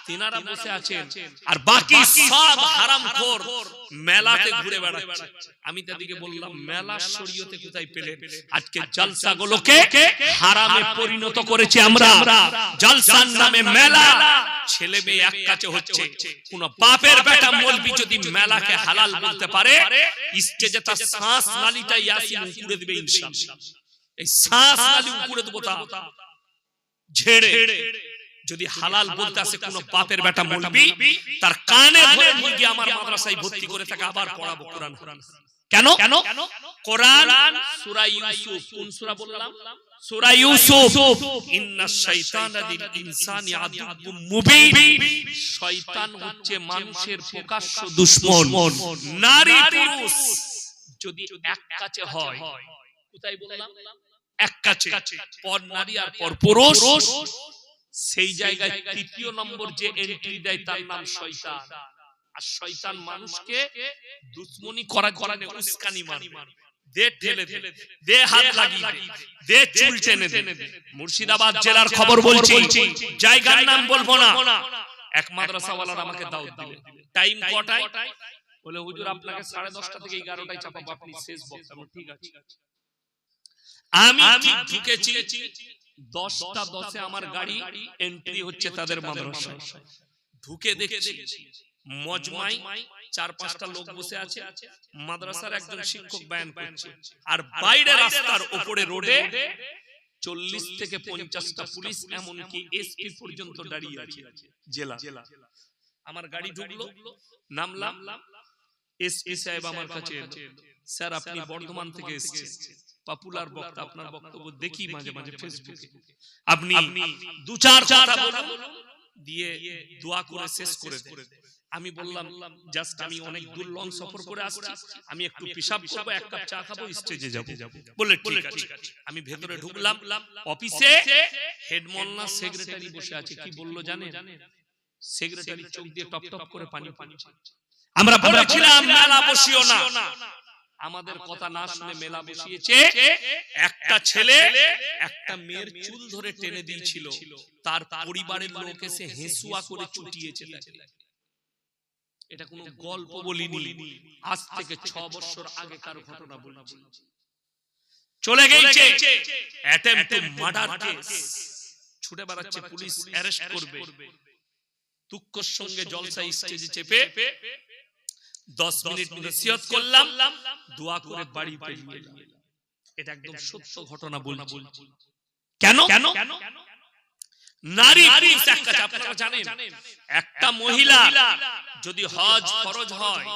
[SPEAKER 1] তিনারা বসে আছেন আর বাকি সব হারামখোর মেলাতে ঘুরে বেড়াচ্ছে। আমি তাদেরকে বললাম, মেলা শরীয়তে কোথায় পেলে? আজকে জলসাগুলোকে হারামে পরিণত করেছি আমরা। জলসার নামে মেলা, ছেলে মেয়ে এক কাছে হচ্ছে। কোন বাপের বেটা মৌলবি যদি মেলাকে হালাল বলতে পারে, স্টেজে তার শ্বাস নালীটা ইয়াসিন উড়ে দিবে ইনশাআল্লাহ। এই শ্বাস নালী উড়ে দেব তা ঝেড়ে। যদি হালাল বলতে আসে কোন বাপের বেটা মৌলবি, তার কানে ধরে নিয়ে গিয়ে আমার মাদ্রাসায় ভর্তি করে তাকে আবার পড়াবো কোরআন। কেন? কোরআন সূরা ইউসুফ, কোন সূরা বললাম? সূরা ইউসুফ। ইন্নাশ শাইতানা লিল ইনসানি আদুউম মুবিন। শয়তান হচ্ছে মানুষের প্রকাশ্য দুশমন। নারী পুরুষ যদি এক কাছে হয়, কোথায় বললাম? এক কাছে, পর নারী আর পর পুরুষ, সেই জায়গায় ৩য় নম্বর যে এন্ট্রি দেয় তার নাম শয়তান। আর শয়তান মানুষকে দুশমনি করার জন্য উস্কানি মারে, দে ঠেলে দে, দে হাত লাগিয়ে দে, দে চুল টেনে দে। মুর্শিদাবাদ জেলার খবর বলছি, জায়গার নাম বলবো না। এক মাদ্রাসাওয়ালার আমাকে দাওয়াত দিলেন। টাইম কটায়? বলে হুজুর আপনাকে 10:30 থেকে 11টায় চাপাবো, আপনি শেষ বক্তা। ঠিক আছে। আমি ঢুকেছি 10টা 10-এ, আমার গাড়ি এন্ট্রি হচ্ছে তাদের মাদ্রাসায়। ঢুকে দেখছি মজমায় 4-5টা লোক বসে আছে, মাদ্রাসার একজন শিক্ষক বয়ান করছে, আর বাইরে রাস্তার উপরে রোডে 40 থেকে 50টা পুলিশ, এমনকি এসপি পর্যন্ত দাঁড়িয়ে আছে জেলা। আমার গাড়ি ঢুকলো, নামলাম, এসপি সাহেব আমার কাছে এলো, স্যার আপনি বর্ধমান থেকে এসেছেন, পপুলার বক্তা, আপনার বক্তব্য দেখি মাঝে মাঝে ফেসবুকে, আপনি 2-4 কথা বলুন, দিয়ে দোয়া করে শেষ করে দেন। আমি বললাম, জাস্ট আমি অনেক দূর লং সফর করে আসছি, আমি একটু পেশাব করবো, এক কাপ চা খাবো, স্টেজে যাবো। বললে ঠিক আছে। আমি ভেতরে ঢুকলাম, অফিসে হেড মোল্লা সেক্রেটারি বসে আছে। কি বললো জানেন? সেক্রেটারি চোখ দিয়ে টপ টপ করে পানি পড়ছে। আমরা বলেছিলাম মেলা বসিও না, আমাদের কথা না শুনে মেলা বসিয়েছে। একটা ছেলে একটা মেয়ের চুল ধরে টেনে দিয়েছিল, তার পরিবারের লোক এসে হেসুয়া করে চুটিয়েছে। এটা কোনো গল্প বলিনি, আজ থেকে 6 বছর আগেকার ঘটনা বলছি। চলে গেছে অ্যাটেম্পট টু মার্ডার কেস, ছুটে বেড়াচ্ছে, পুলিশ অ্যারেস্ট করবে। দুঃখের সঙ্গে জলসা স্টেজে চেপে 10 মিনিট নসিহত করলাম, দোয়া করে বাড়ি বেরিয়ে এলাম। এটা একদম সত্য ঘটনা বলছি। কেন? নারী পুরুষ এক কাছে। আপনারা জানেন, একটা মহিলা যদি হজ ফরজ হয়,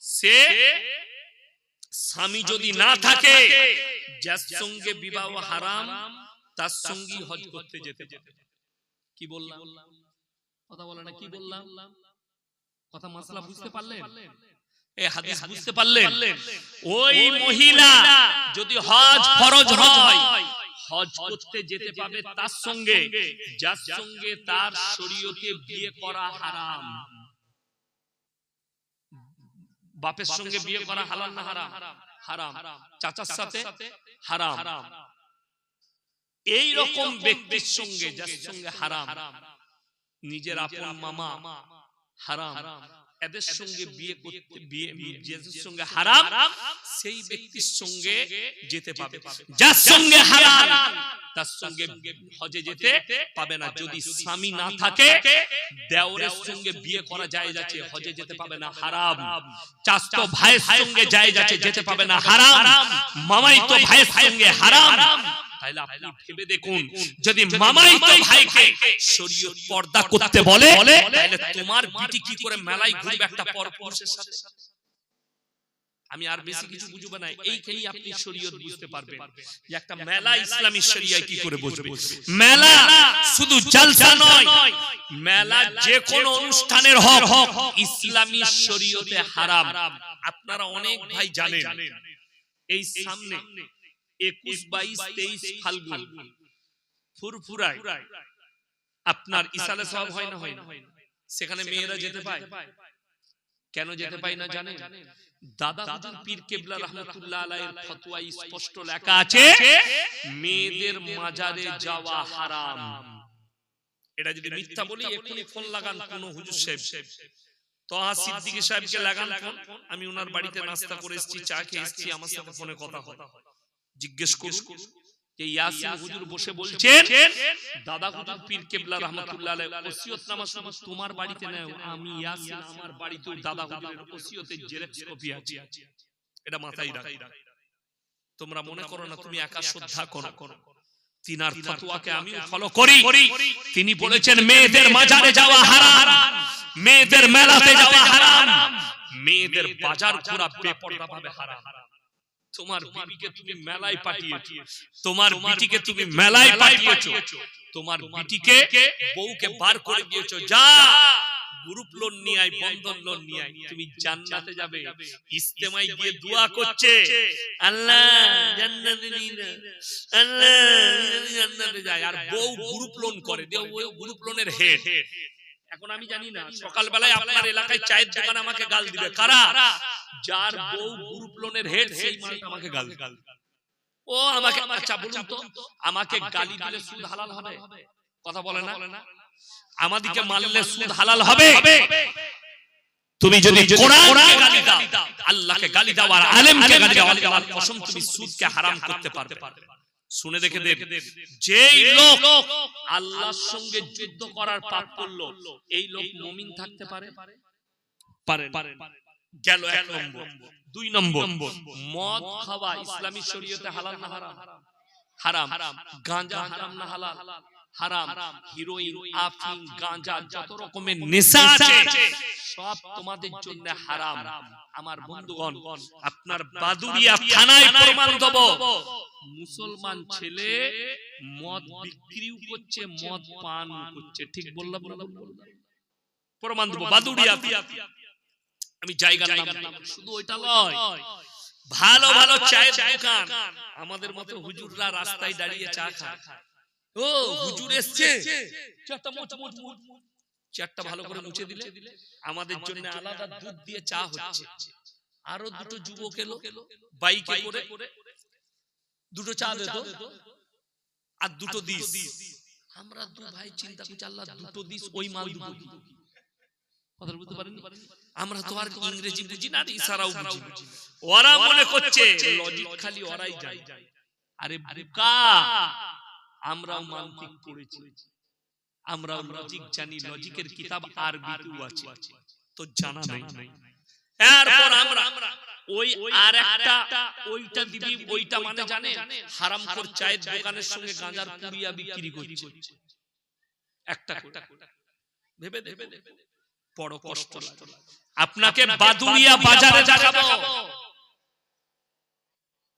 [SPEAKER 1] সে স্বামী যদি না থাকে, যার সঙ্গে বিবাহ হারাম, তার সঙ্গী হজ করতে যেতে পারে। কি বললাম? কথা বলে না, কি বললাম? কথা মাসলা বুঝতে পারলেন? এই হাদিস বুঝতে পারলেন? ওই মহিলা যদি হজ ফরজ হয়, হজ করতে যেতে পাবে তার সঙ্গে যার সঙ্গে তার শরীয়তে বিয়ে করা হারাম। বাপের সঙ্গে বিয়ে করা হালাল না হারাম? হারাম, চাচার সাথে হারাম। এই রকম ব্যক্তির সঙ্গে যার সঙ্গে হারাম, নিজের আপন মামা হারাম, এদের সঙ্গে বিয়ে করতে যাদের সঙ্গে হারাম সেই ব্যক্তির সঙ্গে যেতে পাবে। যার সঙ্গে হারাম তার সঙ্গে হজে যেতে পাবে না। যদি স্বামী না থাকে দেওরের সঙ্গে বিয়ে করা জায়েজ আছে, হজে যেতে পাবে না, হারাম। চাচাতো ভাইয়ের সঙ্গে জায়েজ আছে, যেতে পাবে না, হারাম। মামাইতো ভাইয়ের সঙ্গে হারাম। তাহলে আপনি ভেবে দেখুন, যদি মামাইতো ভাইকে শরীয়ত পর্দা করতে বলে তাহলে তোমার বিটি কি করে মেলায় ঘুরবে একটা পরপুরুষের সাথে? আমি আর বেশি কিছু বুঝবো না, এইখানেই আপনি শরীয়ত বুঝতে পারবেন যে একটা মেলা ইসলামী শরিয়ায় কি করে বসবে। মেলা শুধু জলসা নয়, মেলা যে কোনো অনুষ্ঠানের হক ইসলামী শরীয়তে হারাম। আপনারা অনেক ভাই জানেন এই সামনে 21, 22, 23 ফাল্গুন ফুরফুরায় আপনার ইসালে সওয়াব হয় না? হয় না? সেখানে মেয়েরা যেতে পায়? কেন যেতে পায় না জানেন? দাদা হুজুর পীর কেবলা রাহমাতুল্লাহ আলাইহির ফতোয়ায় স্পষ্ট লেখা আছে মেয়েদের মাজারে যাওয়া হারাম। এটা যদি মিথ্যা বলি এখনি ফোন লাগান কোন হুজুর সাহেব, তোহা সিদ্দিকী সাহেবকে লাগান ফোন। আমি ওনার বাড়িতে নাস্তা করে এসেছি, চা খেয়ে এসেছি, আমার সাথে ফোনে কথা হয়, জিজ্ঞেস করুন যে ইয়াসিন হুজুর বসে বলছেন দাদা হুজুর পীর কেবলা রাহমাতুল্লাহ আলাইহি ওসিয়তনামা শুধু তোমার বাড়িতে নয়, আমি ইয়াসিন আমার বাড়িতেও দাদা হুজুরের ওসিয়তের জেরক্স কপি আছে। এটা মাথায় রাখো। তোমরা মনে করো না তুমি একা শ্রদ্ধা করো, তিনার ফতোয়াকে আমি ফলো করি। তিনি বলেছেন মেয়েদের মাজারে যাওয়া হারাম, মেয়েদের মেলাতে যাওয়া হারাম, মেয়েদের বাজার ঘোরা বেপরদা ভাবে হারাম। তোমার বিবিকে তুমি মেলায় পাঠিয়েছো, তোমার বিটিকে তুমি মেলায় পাঠিয়েছো, তোমার বিটিকে বউকে বার করে দিয়েছো, যা গ্রুপ লোন নিয়ে আয়, বন্ধন লোন নিয়ে আয়, তুমি জান্নাতে যাবে। ইস্তেমায় গিয়ে দোয়া করছে আল্লাহ জান্নাতে নিয়ে না, আল্লাহ জান্নাতে যায়, আর বউ গ্রুপ লোন করে দেও, ওই গ্রুপ লোনের হেড। এখন আমি জানি না সকালবেলায় আপনার এলাকায় চায়ের দোকান আমাকে গাল দিবে কারা? যার বউ গ্রুপ লোনের হেড সেই মালটা আমাকে গাল দিবে। ও আমাকে, আচ্ছা বলুন তো আমাকে গালি দিলে সুদ হালাল হবে? কথা বলে না? আমাদেরকে মারলে সুদ হালাল হবে? তুমি যদি কোরআনকে গালি দাও, আল্লাহকে গালি দাও আর আলেমকে গালি দাও, আল্লাহর কসম তুমি সুদকে হারাম করতে পারবে। শুনে দেখে দেখ, যেই লোক আল্লাহর সঙ্গে যুদ্ধ করার পাপ করলো এই লোক মুমিন থাকতে পারে? পারে। গেল এক নম্বর। 2 নম্বর, মদ খাওয়া ইসলামী শরীয়তে হালাল না হারাম? হারাম। গাঁজা হারাম না হালাল? হারাম। হিরোইন, আফিম, গাঁজা যত রকমের নেশা আছে সব তোমাদের জন্য হারাম। আমার বন্ধুগণ, আপনার বাদুড়িয়া থানায় প্রমাণ দেব, মুসলমান ছেলে মদ বিক্রিও করছে, মদ পান করছে। ঠিক বললাম? প্রমাণ দেব বাদুড়িয়া। আমি জায়গার নাম শুধু ওইটা নয়, ভালো ভালো চায়ের দোকান, আমাদের মতো হুজুররা রাস্তায় দাঁড়িয়ে চা খায়। ও হুজুর এসছে, চারটা ভালো করে মুছে দিলে আমাদের জন্য আলাদা দুধ দিয়ে চা হচ্ছে। আরো দুটো যুবক এলো বাইকে করে, দুটো চা দিত আর দুটো দিস। আমরা দু ভাই চিন্তা করছি আল্লাহ দুটো দিস, ওই মাল দুটো দিই। কথা বলতে পারেন? আমরা তো আর ইংরেজি বুঝি না, ইশারাও বুঝি না। ওরা মনে করছে লজিক খালি ওরাই জানে। আরে বোকা, আমরাও মানতিক পড়েছি, আমরাও লজিক জানি, লজিকের কিতাব আরবিতেও আছে, তো জানা নাই। এরপর আমরা ওই আরেকটা ওইটা দিবি, ওইটা মানে জানে হারামখোর চায়ের দোকানের সঙ্গে গাঁজার পুড়িয়া বিক্রি করছে একটা। ভেবে দেবে বড় কষ্ট লাগে। আপনাকে বাদুড়িয়া বাজারে দেখাবো,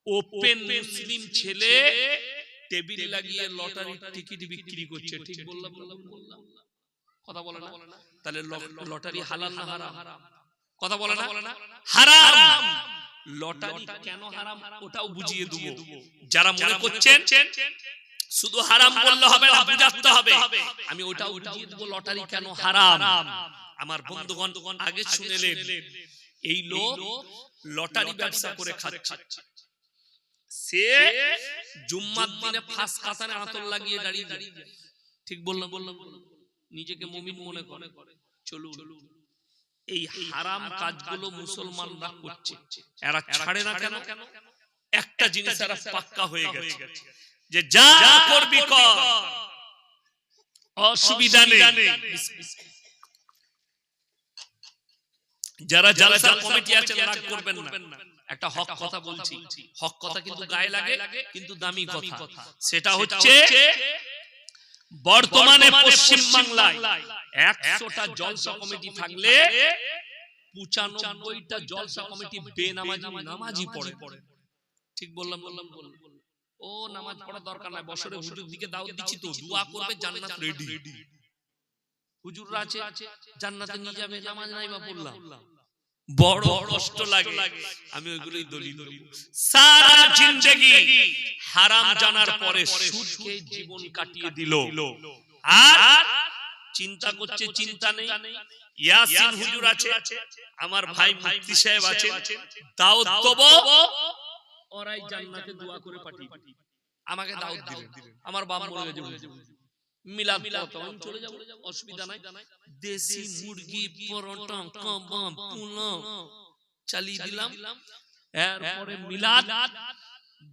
[SPEAKER 1] ওপেন মুসলিম ছেলে টেবিল লাগিয়ে লটারির টিকিট বিক্রি করছে। ঠিক বললাম? কথা বলে না? তাহলে লটারি হালাল না হারাম? কথা বলে না? হারাম। লটারি কেন হারাম ওটাও বুঝিয়ে দেব। যারা মনে করছেন শুধু হারাম বললে হবে না, বুঝাতে হবে, আমি ওটাও বুঝিয়ে দেব লটারি কেন হারাম। আমার বন্ধুগণ আগে শুনেলেন এই লোক লটারি ব্যবসা করে খাচ্ছে, সে জুম্মার দিনে ফাঁস কাতারে আতর লাগিয়ে দাঁড়িয়ে যায়। ঠিক বললাম? নিজেকে মুমিন মনে করে। চলুন, এই হারাম কাজগুলো মুসলমানরা করছে, এরা ছাড়ে না কেন? একটা জিনিস এরা পাক্কা হয়ে গেছে যে যা করবি কর, অসুবিধা নেই। যারা জালসার কমিটি আছেন রাগ করবেন না, একটা হক কথা বলছি, হক কথা কিন্তু গায়ে লাগে, কিন্তু দামি কথা। সেটা হচ্ছে বর্তমানে পশ্চিম বাংলায় 100টা জলসা কমিটি থাকলে 95টা জলসা কমিটি নামাজি পড়ে। ঠিক বললাম? ও নামাজ পড়ার দরকার নাই, বছরে হুজুর দিকে দাওয়াত দিচ্ছি তো, দোয়া করবে, জান্নাত রেডি। হুজুররা আছে জান্নাতে নিয়ে যাবে, নামাজ নাই বা পড়লাম, বড় কষ্ট লাগে। আমি ওইগুলোই দলিল দেব। সারা জিন্দেগি হারাম জানার পরে সুদ খেয়ে জীবন কাটিয়ে দিল, আর চিন্তা করছে চিন্তা নেই। ইয়াসিন হুজুর আছে, আমার ভাই মুফতি সাহেব আছে, দাওয়াত দেব, ওরাই জান্নাতে দোয়া করে পাঠিয়ে আমাকে দাওয়াত দিলেন। আমার বাপ মরে গেছে, মিলাদ আমি চলে যাব, অসুবিধা নাই। দেশি মুরগি, পরোটা, কাবাব, পোলাও চালিয়ে দিলাম। এরপরে মিলাদ,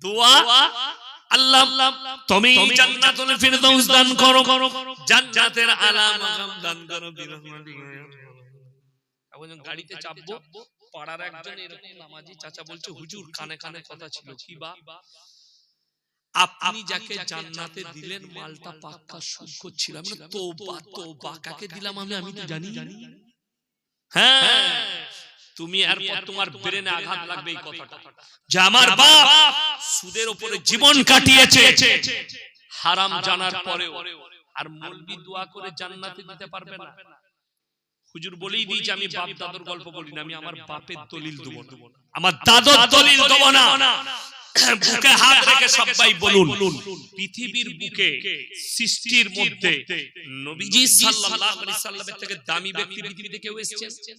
[SPEAKER 1] দোয়া, আল্লাহ তুমি জান্নাতুল ফিরদাউস দান করো, জান্নাতের আলা মাকাম দান করো। এখন গাড়িতে চাপবো, পাড়ার একজন এরকম নামাজি চাচা বলছে, হুজুর কানে কানে কথা ছিল, কি বা? আপনি যাকে জান্নাতে দিলেন মালটা পাক্কা সুদ করছিল। আমি তওবা তওবা, কাকে দিলাম আমি তো জানি। হ্যাঁ, তুমি এরপর তোমার ব্রেনে আঘাত লাগবে এই কথাটা, যে আমার বাপ সুদের উপরে জীবন কাটিয়েছে হারাম জানার পরেও, আর মৌলবি দোয়া করে জান্নাতে দিতে পারবে না। হুজুর বলেই দিয়েছে, আমি বাপ দাদুর গল্প বলি না, আমি আমার বাপের দলিল দেব না, আমার দাদুর দলিল দেব না। বুকে হাত রেখে সবাই বলুন, পৃথিবীর বুকে সৃষ্টির মধ্যে নবীজি সাল্লাল্লাহু আলাইহি সাল্লামের থেকে দামি ব্যক্তি পৃথিবীতে কেউ এসেছেন?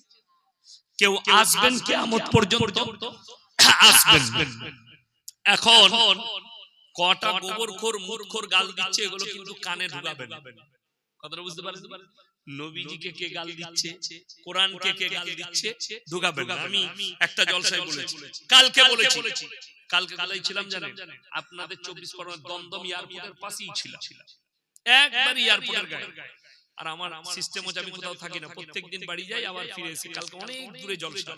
[SPEAKER 1] কেউ আসবেন কিয়ামত পর্যন্ত? আসবেন। এখন কটা গোবরখোর মুখখোর গাল দিচ্ছে, এগুলো কিন্তু কানে ঢুকাবেন। কথাটা বুঝতে পারছেন? নবীজিকে কে গাল দিচ্ছে, কোরআনকে কে গাল দিচ্ছে, ঢুকাবেন। আমি একটা জলসায় বলেছি, কালকে বলেছি, কালকে কোথায় ছিলাম জানেন? আপনাদের 24 পরগনা দমদম এয়ারপোর্টের পাশেই ছিলাম, একবার এয়ারপোর্টের গায়ে। আর আমার সিস্টেম হচ্ছে আমি কোথাও থাকি না, প্রত্যেকদিন বাড়ি যাই আবার ফিরে আসি। কালকে অনেক দূরে জলসা,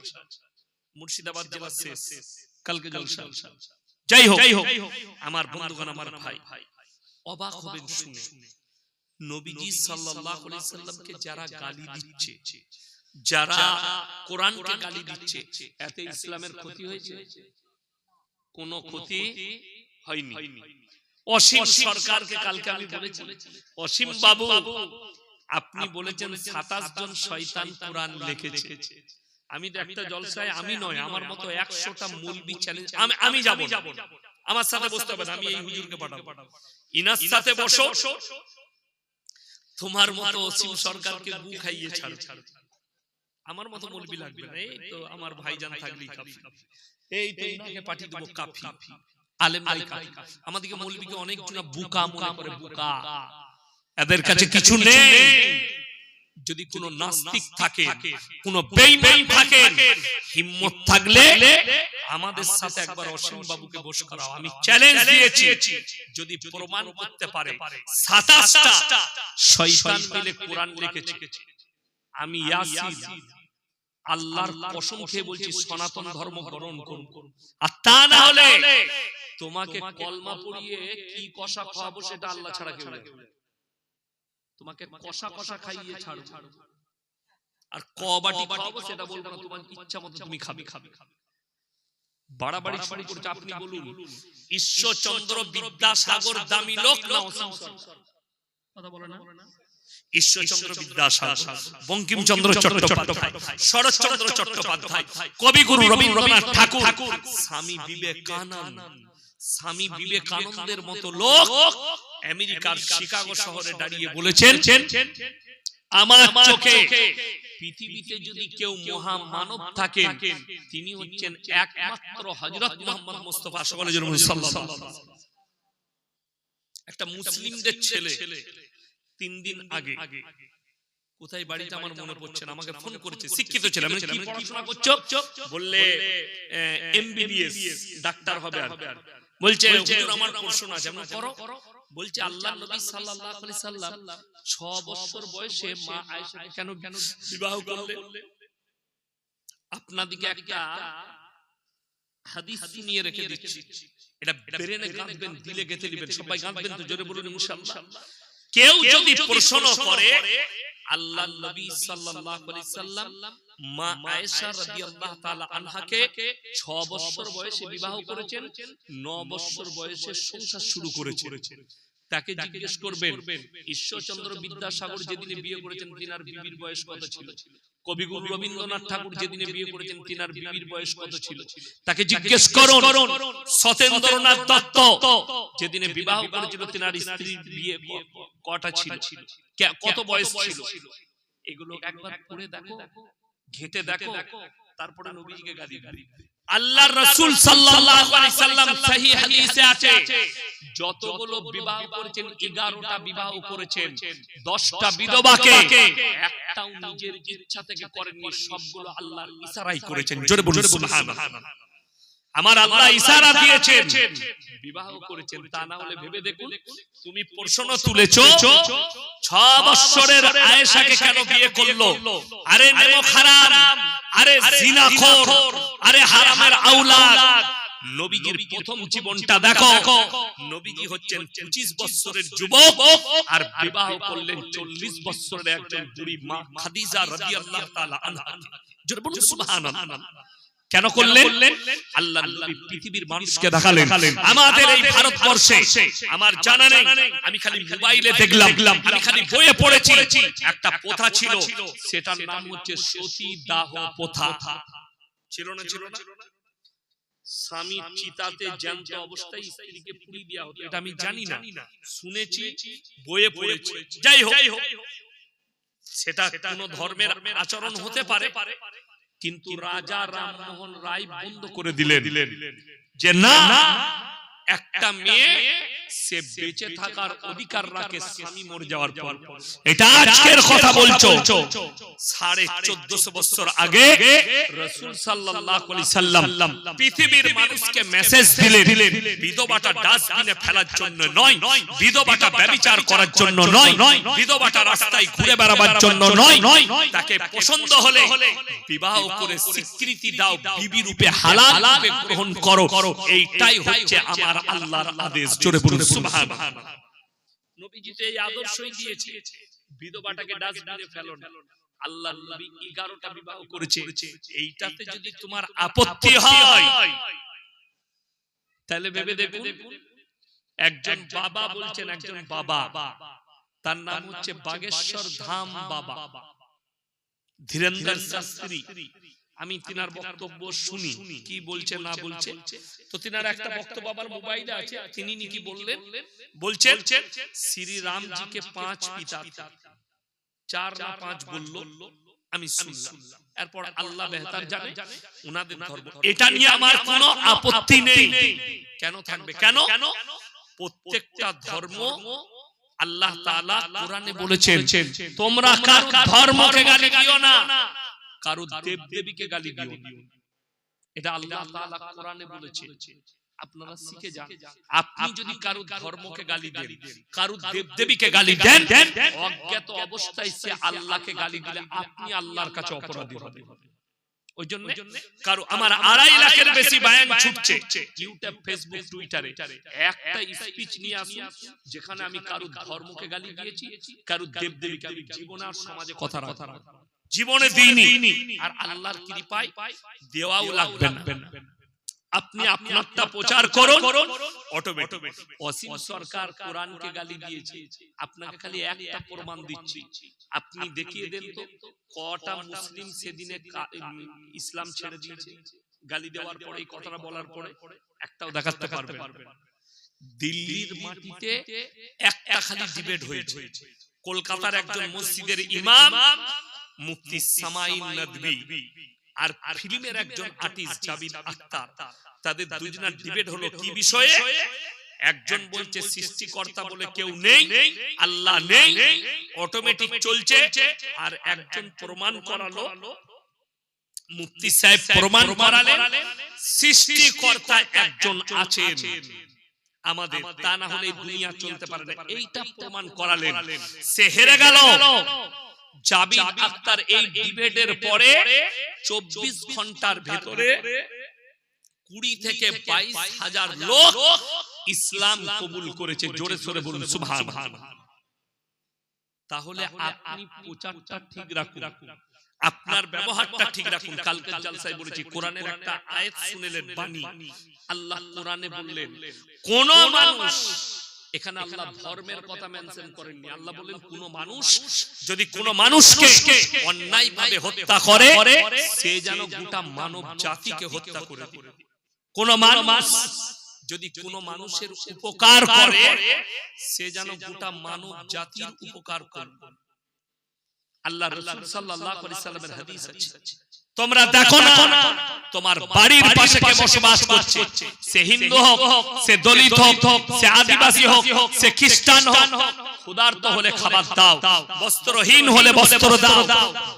[SPEAKER 1] মুর্শিদাবাদ জেলা শেষ, কালকে জলসা। যাই হোক, আমার বন্ধুগণ, আমার ভাই, অবাক হবেন শুনে, নবীজি সাল্লাল্লাহু আলাইহি সাল্লামকে যারা গালি দিচ্ছে, যারা কোরআনকে গালি দিচ্ছে, এতে ইসলামের ক্ষতি হয়েছে? কোনো ক্ষতি হয়নি। অসীম সরকারকে কালকে আমি বলেছি, অসীম বাবু আপনি বলেছেন 27 জন শয়তান কোরআন লিখেছে। আমি তো একটা জলসায়, আমি নয়, আমার মতো 100টা মৌলবি চ্যালেঞ্জ, আমি যাব না, আমার সাথে বসতে হবে না, আমি এই হুজুরকে পাঠাবো, ইনার সাথে বসো, তোমার মতো অসীম সরকারকে বু খাইয়ে ছাড়ো। আমার মতো মৌলবি লাগবে না, এই তো আমার ভাইজান থাকলেই কাফি, এই তো ইনাকে পাঠিয়ে দেবো কাফি, আলেম নাই কাফি। আমাদেরকে মৌলবিকে অনেক জন বুকা মনে করে, বুকা, এদের কাছে কিছু নেই। যদি কোনো নাস্তিক থাকে, কোনো বেঈমান থাকে, হিম্মত থাকলে আমাদের সাথে একবার অসীম বাবুকে বস করাও। আমি চ্যালেঞ্জ দিয়েছি, যদি প্রমাণ করতে পারে 27টা শয়তান মিলে কোরআন লিখেছে, আমি ইয়াসিন আল্লাহর কসম খেয়ে বলছি সনাতন ধর্ম গ্রহণ করব। আর তা না হলে তোমাকে কলমা পড়িয়ে কি কষা খাওয়াবো সেটা আল্লাহ ছাড়া কেউ জানে না। তোমাকে কষা কষা খাইয়ে ছাড়ো, আর কবাটি খাওয়াবো সেটা বলবো না, তোমার ইচ্ছা মতো তুমি খাবে। বাড়াবাড়ি শুরু করছে। আপনি বলুন, ঈশ্বরচন্দ্র বিদ্যাসাগর দামি লোক না অসীম সরকার? কথা বলে না? ঈশ্বরচন্দ্র বিদ্যাসাগর, বঙ্কিমচন্দ্র চট্টোপাধ্যায়, শরৎচন্দ্র চট্টোপাধ্যায়, কবিগুরু রবীন্দ্রনাথ ঠাকুর, স্বামী বিবেকানন্দের মতো লোক আমেরিকার শিকাগো শহরে দাঁড়িয়ে বলেছেন, আমার চোখে পৃথিবীতে যদি কেউ মহা মানব থাকেন তিনি হচ্ছেন একমাত্র হযরত মুহাম্মদ মুস্তাফা সাল্লাল্লাহু আলাইহি ওয়াসাল্লাম। একটা মুসলিমদের ছেলে 3 দিন আগে কোথায় বাড়িতে আমার মনে পড়ছে না, আমাকে ফোন করেছে, শিক্ষিত ছেলে, আমি কি পড়াশোনা করছো? বললে এমবিবিএস ডাক্তার হবে। আর বলছে হুজুর আমার পড়াশোনা আছে। আমি করো। বলছে আল্লাহর নবী সাল্লাল্লাহু আলাইহি সাল্লাম 6 বছর বয়সে মা আয়েশাকে কেন বিবাহ করলেন? আপনাদেরকে একটা হাদিস শুনিয়ে রেখে দিচ্ছি, এটা ব্রেনে গাঁথবেন, দিলে গেঁথে দিবেন। সবাই গাঁথবেন তো? জোরে বলুন ইনশাআল্লাহ। কেউ যদি প্রশ্ন করে আল্লাহর নবী সাল্লাল্লাহু আলাইহি সাল্লাম মা আয়েশা রাদিয়াল্লাহু তাআলা আনহাকে 6 বছর বয়সে বিবাহ করেছেন, 9 বছর বয়সে সংসার শুরু করেছেন। তাকে জিজ্ঞেস করবেন ঈশ্বরচন্দ্র বিদ্যাসাগর যেদিনে বিয়ে করেছেন তিনার বিবির বয়স কত ছিল? কবিগুরু রবীন্দ্রনাথ ঠাকুর যেদিনে বিয়ে করেছেন তিনার বিবির বয়স কত ছিল? তাকে জিজ্ঞেস করুন সতেন্দ্রনাথ দত্ত যেদিনে বিবাহ করেছিল তিনার স্ত্রীর বিয়ে কটা ছিল, কত বয়স ছিল? এগুলো একবার পড়ে দেখো, ঘেঁটে দেখো, তারপরে নবীজিকে গালি গালি। আল্লাহর রাসূল সাল্লাল্লাহু আলাইহি সাল্লাম সহিহ হাদিসে আছে যতগুলো বিবাহ করেছেন 11টা বিবাহ করেছেন, 10টা বিধবাকে একটাও নিজের ইচ্ছা থেকে করেননি, সবগুলো আল্লাহর ইশারায় করেছেন। জোরে বলুন সুবহানাল্লাহ। আমার আল্লাহ ইশারা দিয়েছেন বিবাহ করেছেন, তা না হলে ভেবে দেখুন তুমি প্রশ্ন তুলেছো 6 বছরের আয়েশাকে কেন বিয়ে করলো? আরে নেমো হারাম, আরে জিনাখোর, আরে হারামের আওলাদ। নবীজির প্রথম জীবনটা দেখো, নবীজি হচ্ছেন 25 বছরের যুবক আর বিবাহ করলেন 40 বছরের একজন বুড়ি মা খাদিজা রাদিয়াল্লাহু তাআলা আনহা। জোরে বলুন সুবহানাল্লাহ। কেন করলেন? আল্লাহর নবী পৃথিবীর মানুষকে দেখালেন। আমাদের এই ভারতবর্ষে আমার জানা নেই, আমি খালি মোবাইলে দেখলাম, আমি খালি বইয়ে পড়েছি, একটা প্রথা ছিল, সেটার নাম হচ্ছে সতী দাহ প্রথা। ছিল না? ছিল না? স্বামী চিতাতে জ্যান্ত অবস্থায় স্ত্রীকে পুড়িয়ে দেওয়া হতো। এটা আমি জানি না, শুনেছি, বইয়ে পড়েছি। যাই হোক, সেটা কোন ধর্মের আচরণ হতে পারে, কিন্তু রাজা রামমোহন রায় বন্ধ করে দিলেন যে না, একটা মেয়ে সে বেঁচে থাকার অধিকার রাখে স্বামী মরে যাওয়ার পর। এটা আজকের কথা বলছো, 1450 বছর আগে রাসূল সাল্লাল্লাহু আলাইহি সাল্লাম পৃথিবীর মানুষকে মেসেজ দিলেন বিধবাটা ডাস্টবিনে ফেলার জন্য নয়, বিধবাটা ব্যভিচার করার জন্য নয়, বিধবাটা রাস্তায় ঘুরে বেড়াবার জন্য নয়, তাকে পছন্দ হলে বিবাহ করে স্বীকৃতি দাও, বিবি রূপে হালাল রূপে গ্রহণ করো। এইটাই হচ্ছে আমার আল্লাহর আদেশ। জোরে বলুন সুবহানাল্লাহ। নবীজি তো এই আদর্শই দিয়েছে, বিধবাটাকে ডাস্টবিনে ফেলো না। আল্লাহর নবী 11টা বিবাহ করেছে, এইটাতে যদি তোমার আপত্তি হয় তাহলে ভেবে দেখুন। একজন বাবা বলছেন, একজন বাবা, তার নাম হচ্ছে বাগেশ্বর ধাম বাবা ধীরেন্দ্র শাস্ত্রী। আমি তিনার বক্তব্য শুনি, কি বলছে না বলছে। তো তিনার একটা বক্তব্য আমার মোবাইলে আছে, তিনি কি বললেন, বলছেন শ্রী রামজিকে 5 পিতা, 4 না 5 বললো, আমি শুনলাম। এরপর আল্লাহ বেহতার জানে ওনাদের ধর্ম, এটা নিয়ে আমার কোনো আপত্তি নেই। কেন থাকবে? কেন? প্রত্যেকটা ধর্ম আল্লাহ তাআলা কোরআনে বলেছেন তোমরা কারো ধর্মকে গালি দিও না, কারো দেবদেবীকে গালি দিও না। এটা আল্লাহ তাআলা কোরআনে বলেছেন। আপনারা শিখে যান, আপনি যদি কারো ধর্মকে গালি দেন, কারো দেবদেবীকে গালি দেন, অজ্ঞাত অবস্থায় সে আল্লাহকে গালি দিলে আপনি আল্লাহর কাছে অপরাধী হবেন। ওই জন্য কারো আমার 2.5 লাখের বেশি বায়ান ছুটছে ইউটিউব, ফেসবুক, টুইটারে। একটা স্পিচ নিয়ে আসুন যেখানে আমি কারো ধর্মকে গালি দিয়েছি, কারো দেবদেবীকে আমি জীবনে আর সমাজে কথা জীবনে দিইনি, আর আল্লাহর কৃপায় দেওয়াও লাগবে না। আপনি আপনারটা প্রচার করুন, অটোমেটিক। অসীম সরকার কোরআনকে গালি দিয়েছে, আপনাকে খালি একটা প্রমাণ দিচ্ছি, আপনি দেখিয়ে দেন তো কটা মুসলিম সেদিনে ইসলাম ছেড়ে দিয়েছে গালি দেওয়ার পরে, এই কথাটা বলার পরে একটাও দেখাতে পারবেন? দিল্লির মাটিতে একটা খালি ডিবেট হয়েছে। কলকাতার একজন মসজিদের ইমাম মুফতি সামাইন নদভী আর ফিল্মের একজন আর্টিস্ট জাবিদ আখতার, তাদের দুজনের ডিবেট হলো কি বিষয়ে? একজন বলছে সৃষ্টিকর্তা বলে কেউ নেই, আল্লাহ নেই, অটোমেটিক চলছে। আর একজন প্রমাণ করালো, মুফতি সাহেব প্রমাণ করালেন সৃষ্টিকর্তা একজন আছেন আমাদের, তা না হলে দুনিয়া চলতে পারে না। এইটা প্রমাণ করালেন, সে হেরে গেল। জাবিদ আখতার এই ডিবেটের পরে 24 ঘন্টার ভেতরে 20 থেকে 22,000 লোক ইসলাম কবুল করেছে। জোরে সোরে বলুন সুবহানাল্লাহ। তাহলে আপনি প্রচারটা ঠিক রাখুন, আপনার ব্যবহারটা ঠিক রাখুন। কালকে জলসায় বলেছি, কোরআনের একটা আয়াত শুনলেন বাণী, আল্লাহ কোরআনে বললেন কোন মানুষ, এখানে আল্লাহ ধর্মের কথা মেনশন করেননি, আল্লাহ বললেন কোন মানুষ যদি কোন মানুষকে অন্যায়ভাবে হত্যা করে, সে যেন গোটা মানব জাতিকে হত্যা করে দিবে। কোন মানুষ যদি কোন মানুষের উপকার করে, সে যেন গোটা মানব জাতির উপকার করে। আল্লাহ রাসূল সাল্লাল্লাহু আলাইহি সাল্লামের হাদিস আছে, তোমরা দেখো না তোমার বাড়ির পাশে কে বসবাস করছে, সে হিন্দু হোক, সে দলিত হোক, সে আদিবাসী হোক, সে খ্রিস্টান হোক, ক্ষুধার্ত হলে খাবার দাও, বস্ত্রহীন হলে বস্ত্র দাও,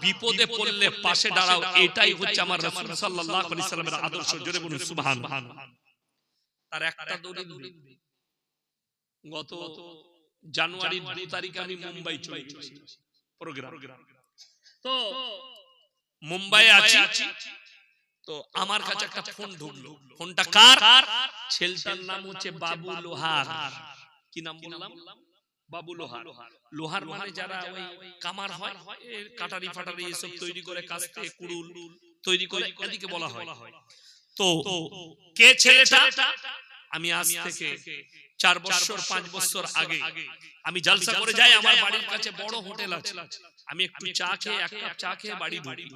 [SPEAKER 1] বিপদে পড়লে পাশে দাঁড়াও। এটাই হচ্ছে আমার রাসূল সাল্লাল্লাহু আলাইহি সাল্লামের আদর্শ। জোরে বলুন সুবহানাল্লাহ। তার একটা দলিল, গত জানুয়ারির 2 তারিখে আমি মুম্বাই চলে গেছি প্রোগ্রাম, তো মুম্বাইয়ে আছি, তো আমার কাছে একটা ফোন ঢুকলো। ফোনটা কার? ছেলেটার নাম হচ্ছে বাবু লোহার। কি নাম বললাম? বাবু লোহার। লোহার মানে যারা ওই কামার হয়, কাটারি ফাটারি এসব তৈরি করে, কাস্তে কুড়ুল তৈরি করে, এদিকে বলা হয়। তো কে ছেলেটা? আমি আজ থেকে 4 বছর 5 বছর আগে আমি জলসা করে যাই, আমার বাড়ির কাছে বড় হোটেল আছে, আমি একটু চা খেয়ে, এক কাপ চা খেয়ে বাড়ি ঢুকি,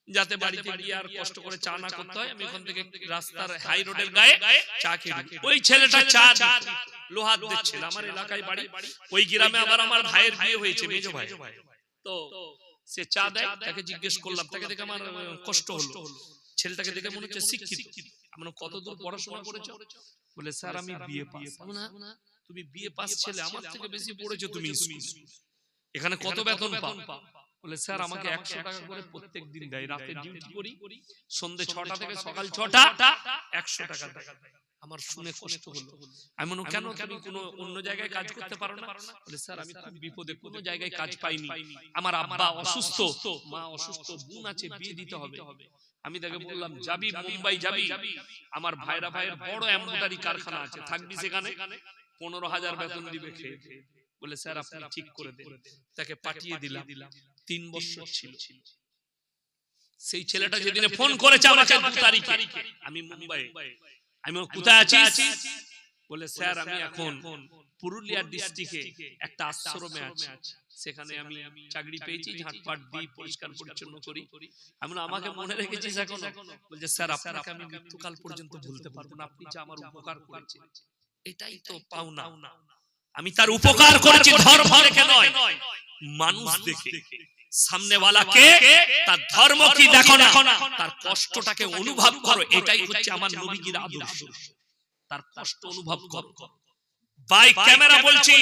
[SPEAKER 1] যাতে বাড়িতে গিয়ে আর কষ্ট করে চা না করতে হয়। আমি ওখান থেকে রাস্তার হাই রোডের গায়ে চা খেয়ে ঢুকি। ওই ছেলেটা চা লোহার দিচ্ছিল, আমার এলাকায় বাড়ি, ওই গ্রামে আবার আমার ভাইয়ের বিয়ে হয়েছে, মেজো ভাই। তো সে চা দেয়, তাকে জিজ্ঞেস করলাম, তাকে দেখে আমার কষ্ট হলো। ছেলেটাকে দেখে মনে হচ্ছে শিক্ষিত। আমরা কতদূর পড়াশোনা করেছো? বলে স্যার আমি বিএ পাস। তুমি বিএ পাস ছেলে, আমার থেকে বেশি পড়েছো তুমি স্কুল, এখানে কত বেতন পাও? বলে স্যার আমাকে 100 টাকা করে প্রত্যেক দিন দেয়, রাতে ডিউটি করি, সন্ধ্যে 6টা থেকে সকাল 6টা, 100 টাকা দেয়। আমার শুনে কষ্ট হলো। আমি বললাম কেন, তুমি কোনো অন্য জায়গায় কাজ করতে পারো না? বলে স্যার আমি খুব বিপদে, কোনো জায়গায় কাজ পাইনি, আমার আব্বা অসুস্থ, মা অসুস্থ, বোন আছে, বিয়ে দিতে হবে। আমি তাকে বললাম যাবি মুম্বাই যাবি, আমার ভাইয়ের বড় এমব্রয়ডারি কারখানা আছে, থাকবি সেখানে, 15,000 বেতন দিবে খেয়ে। বলে স্যার আপনি ঠিক করে দেন। তাকে পাঠিয়ে দিলাম। 3 বছর ছিল। সেই ছেলেটা যেদিন ফোন করেছে আমাকে 2 তারিখে, আমি মুম্বাইয়ে, আমি কোথায় আছিস? বলে স্যার আমি এখন পুরুলিয়া ডিস্ট্রিক্টে একটা আশ্রমে আছি, সেখানে আমি চাকরি পেয়েছি, ঝাঁটপাট দিই, পরিষ্কার পরিচ্ছন্ন করি। আমি আমাকে মনে রেখেছিস এখন? বলছে স্যার আপনাকে আমি মৃত্যুকাল পর্যন্ত ভুলতে পারবো না, আপনি যে আমার উপকার করেছেন, এটাই তো পাওনা। আমি তার উপকার করেছি ধর্ম দেখে নয়, মানুষ দেখে। সামনেওয়ালাকে তার ধর্ম কি দেখো না, তার কষ্টটাকে অনুভব করো। এটাই হচ্ছে আমার নবীজির আদর্শ, তার কষ্ট অনুভব করো। বাই ক্যামেরা বলছি,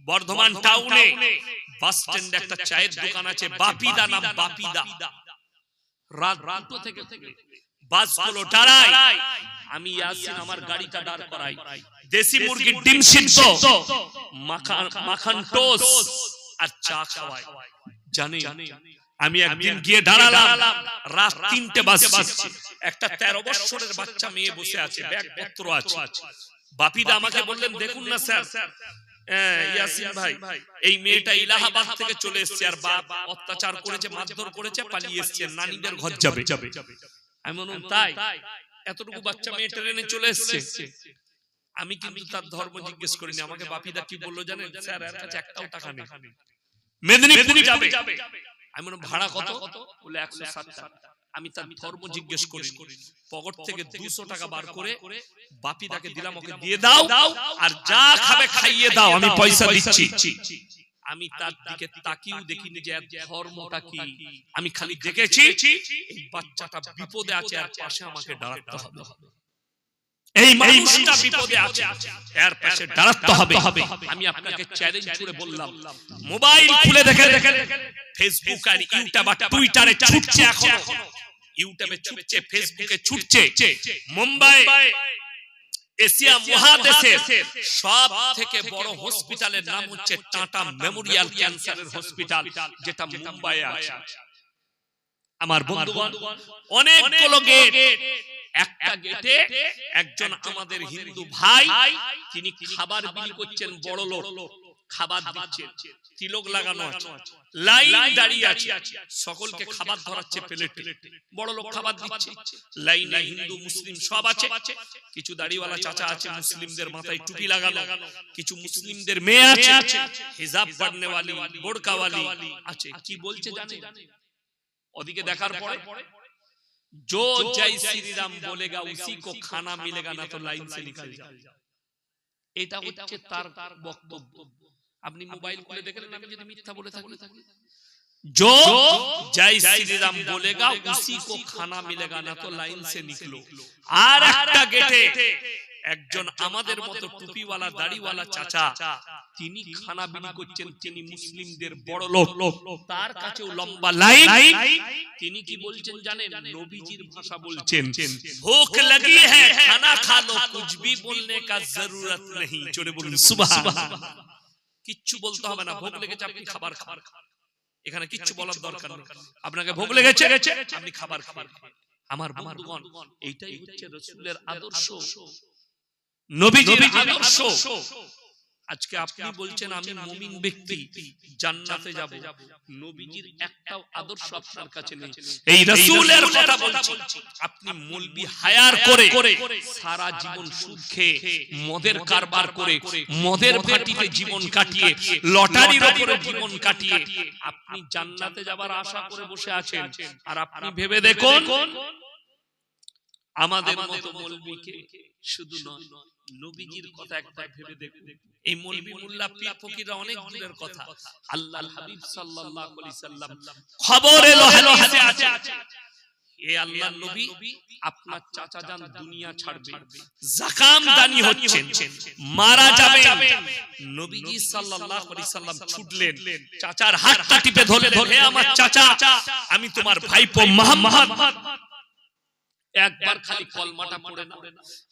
[SPEAKER 1] বর্ধমান টাউনে বাস স্ট্যান্ডে একটা চায়ের দোকান আছে, বাপিদা নাম, বাপিদা। রাত 2টো থেকে বাসগুলো দাঁড়ায়, আমি ইয়াসিন আমার গাড়িটা দাঁড় করাই, দেশি মুরগির ডিম সিদ্ধ, মাখন টোস্ট আর চা খাওয়াই। জানি আমি একদিন গিয়ে দাঁড়ালাম, রাত 3টে বাজে, একটা 13 বছরের বাচ্চা মেয়ে বসে আছে, ব্যাগপত্র আছে। বাপিদা আমাকে বললেন দেখুন না স্যার, ইয়াসিন ভাই এই মেয়েটা ইলাহাবাদ থেকে চলে এসেছে, আর বাপ অত্যাচার করেছে, মারধর করেছে, পালিয়ে এসেছে, নানিদের ঘর যাবে। আমি বললাম তাই? এতটুকু বাচ্চা মেয়ে ট্রেনে চলে এসেছে। আমি কিন্তু তার ধর্ম জিজ্ঞেস করিনি। আমাকে বাপিদা কি বললো জানেন? স্যার এর কাছে একটাও টাকা নেই, মেদিনীপুর যাবে। আমি বললাম ভাড়া কত? বলে 160 টাকা। আমি তার ধর্ম জিজ্ঞেস করি, পকেট থেকে 200 টাকা বার করে বাপিদাকে দিলাম, ওকে দিয়ে দাও, আর যা খাবে খাইয়ে দাও, আমি পয়সা দিচ্ছি। আমি তার দিকে তাকিয়েও দেখিনি যে ধর্মটা কি, আমি খালি দেখেছি এই বাচ্চাটা বিপদে আছে আর পাশে আমাকে দাঁড়াতে হবে, এই মানুষটা বিপদে আছে এর পাশে দাঁড়াতে হবে। আমি আপনাকে চ্যালেঞ্জ করে বললাম, মোবাইল খুলে দেখেন ফেসবুক আর ইউটিউব আর টুইটারে ছুটছে, এখন ইউটিউবে ছুটছে, ফেসবুকে ছুটছে, মুম্বাই এশিয়া মহাদেশের সব থেকে বড় হসপিটালের নাম হচ্ছে টাটা মেমোরিয়াল ক্যান্সারের হসপিটাল, যেটা মুম্বাইয়ে আছে। আমার বন্ধুগণ, অনেকগুলো গেট, একটা গেটে একজন আমাদের হিন্দু ভাই, তিনি খাবার বিক্রি করছেন, বড় লোক, খাবার দিচ্ছেন, তিলক লাগানো আছে, লাইন দাঁড়িয়ে আছে, সকলকে খাবার ধরাচ্ছে প্লেটে, বড় লোক খাবার দিচ্ছে, লাইনে হিন্দু মুসলিম সব আছে, কিছু দাড়িওয়ালা চাচা আছে, মুসলিমদের মাথায় টুপি লাগানো, কিছু মুসলিমদের মেয়ে আছে, হিজাব পরনেওয়ালি, বোরকাওয়ালি আছে। কি বলছে জানেন? ওদিকে দেখার পরে, जो जय श्री राम बोलेगा उसी को खाना मिलेगा, ना तो लाइन से निकल जाए। এটা হচ্ছে তার বক্তব্য। আপনি মোবাইল খুলে দেখলেন, আমি যদি মিথ্যা বলে থাকি, जो जय श्री राम बोलेगा उसी को खाना मिलेगा, ना तो लाइन से निकलो। আর একটা গেটে একজন আমাদের মতো টুপিওয়ালা দাড়িওয়ালা চাচা, তিনি খানা বিক্রি করছেন, তিনি মুসলিমদের বড় লোক, তার কাছেও লম্বা লাইন। তিনি কি বলছেন জানেন? নবীজির ভাষা বলছেন, ভूख लगी है खाना खा लो, कुछ भी बोलने का जरूरत नहीं। জোরে বলুন সুবহানাল্লাহ। কিচ্ছু বলতে হবে না, ভোগ লেগেছে আপনি খাবার খান, এখানে কিচ্ছু বলার দরকার নেই। আপনাকে ভোগ লেগেছে আপনি খাবার খান। আমার বন্ধুগণ, এইটাই হচ্ছে রাসূলের আদর্শ, নবীজির আদর্শ। আজকে আপনি বলছেন আমি মুমিন ব্যক্তি, জান্নাতে যাব, নবীজির একটাও আদর্শ আপনার কাছে নেই। এই রাসূলের কথা বলছি, আপনি মৌলবি হায়ার করে সারা জীবন সুদ খেয়ে, মদের কারবার করে, মদের ভাটিতে জীবন কাটিয়ে, লটারির উপরে জীবন কাটিয়ে আপনি জান্নাতে যাবার আশা করে বসে আছেন। আর আপনি ভেবে দেখুন, আমাদের মতো মৌলবিকে শুধু নয়, নবীজির কথা একবার ভেবে দেখুন। এই মৌলবি মোল্লা পীর ফকিররা অনেক দূরের কথা, আল্লাহর হাবিব সাল্লাল্লাহু আলাইহি সাল্লাম খবর এলো হাদিসে আছে, এ আল্লাহর নবী, আপনার চাচা জান দুনিয়া ছাড়বে, যাকাম দানি হচ্ছেন, মারা যাবেন। নবীজি সাল্লাল্লাহু আলাইহি সাল্লাম ছুটলেন, চাচার হাতটা টিপে ধরলেন, হে আমার চাচা, আমি তোমার ভাইপো মুহাম্মদ, একবার খালি কলমাটা পড়ে নাও,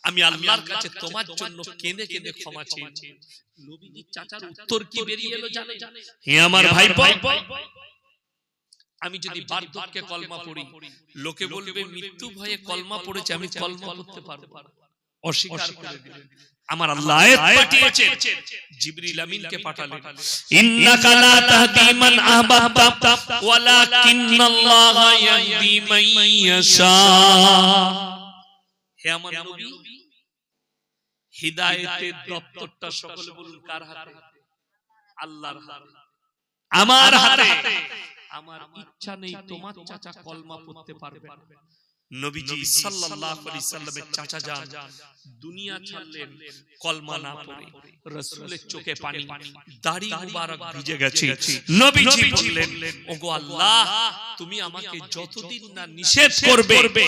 [SPEAKER 1] আমি আল্লাহর কাছে তোমার জন্য কেঁদে কেঁদে ক্ষমা চেয়েছি। নবীজি চাচার উত্তর কি বেরিয়ে এলো জানেন? হে আমার ভাইপো, আমি যদি বার্ধক্যে কলমা পড়ি, লোকে বলবে মৃত্যু ভয়ে কলমা পড়েছে, আমি কলমা পড়তে পারবো না, অস্বীকার করে দিলেন। আমার আল্লাহ আয়াত পাঠিয়েছেন, জিবরিল আমিনকে পাঠালেন, ইন্নাকা লা তাহদি মান আহবাবতা ওয়ালাকিন্নাল্লাহা ইয়াহদি মান ইয়াশা। হে আমার নবী, হিদায়াতের দপ্তরটা সকলে বলুন কার হাতে? আল্লাহর হাতে, আমার হাতে। আমার ইচ্ছা নেই তোমার চাচা কলমা পড়তে পারবে না। নবীজি সাল্লাল্লাহু আলাইহি সাল্লামের চাচা যান দুনিয়া ছাড়লেন কলমা না পড়ে, রাসূলের চোখে পানি, দাড়ি মুবারক ভিজে গেছে। নবীজি বললেন, ওগো আল্লাহ, তুমি আমাকে যতদিন না নিষেধ করবে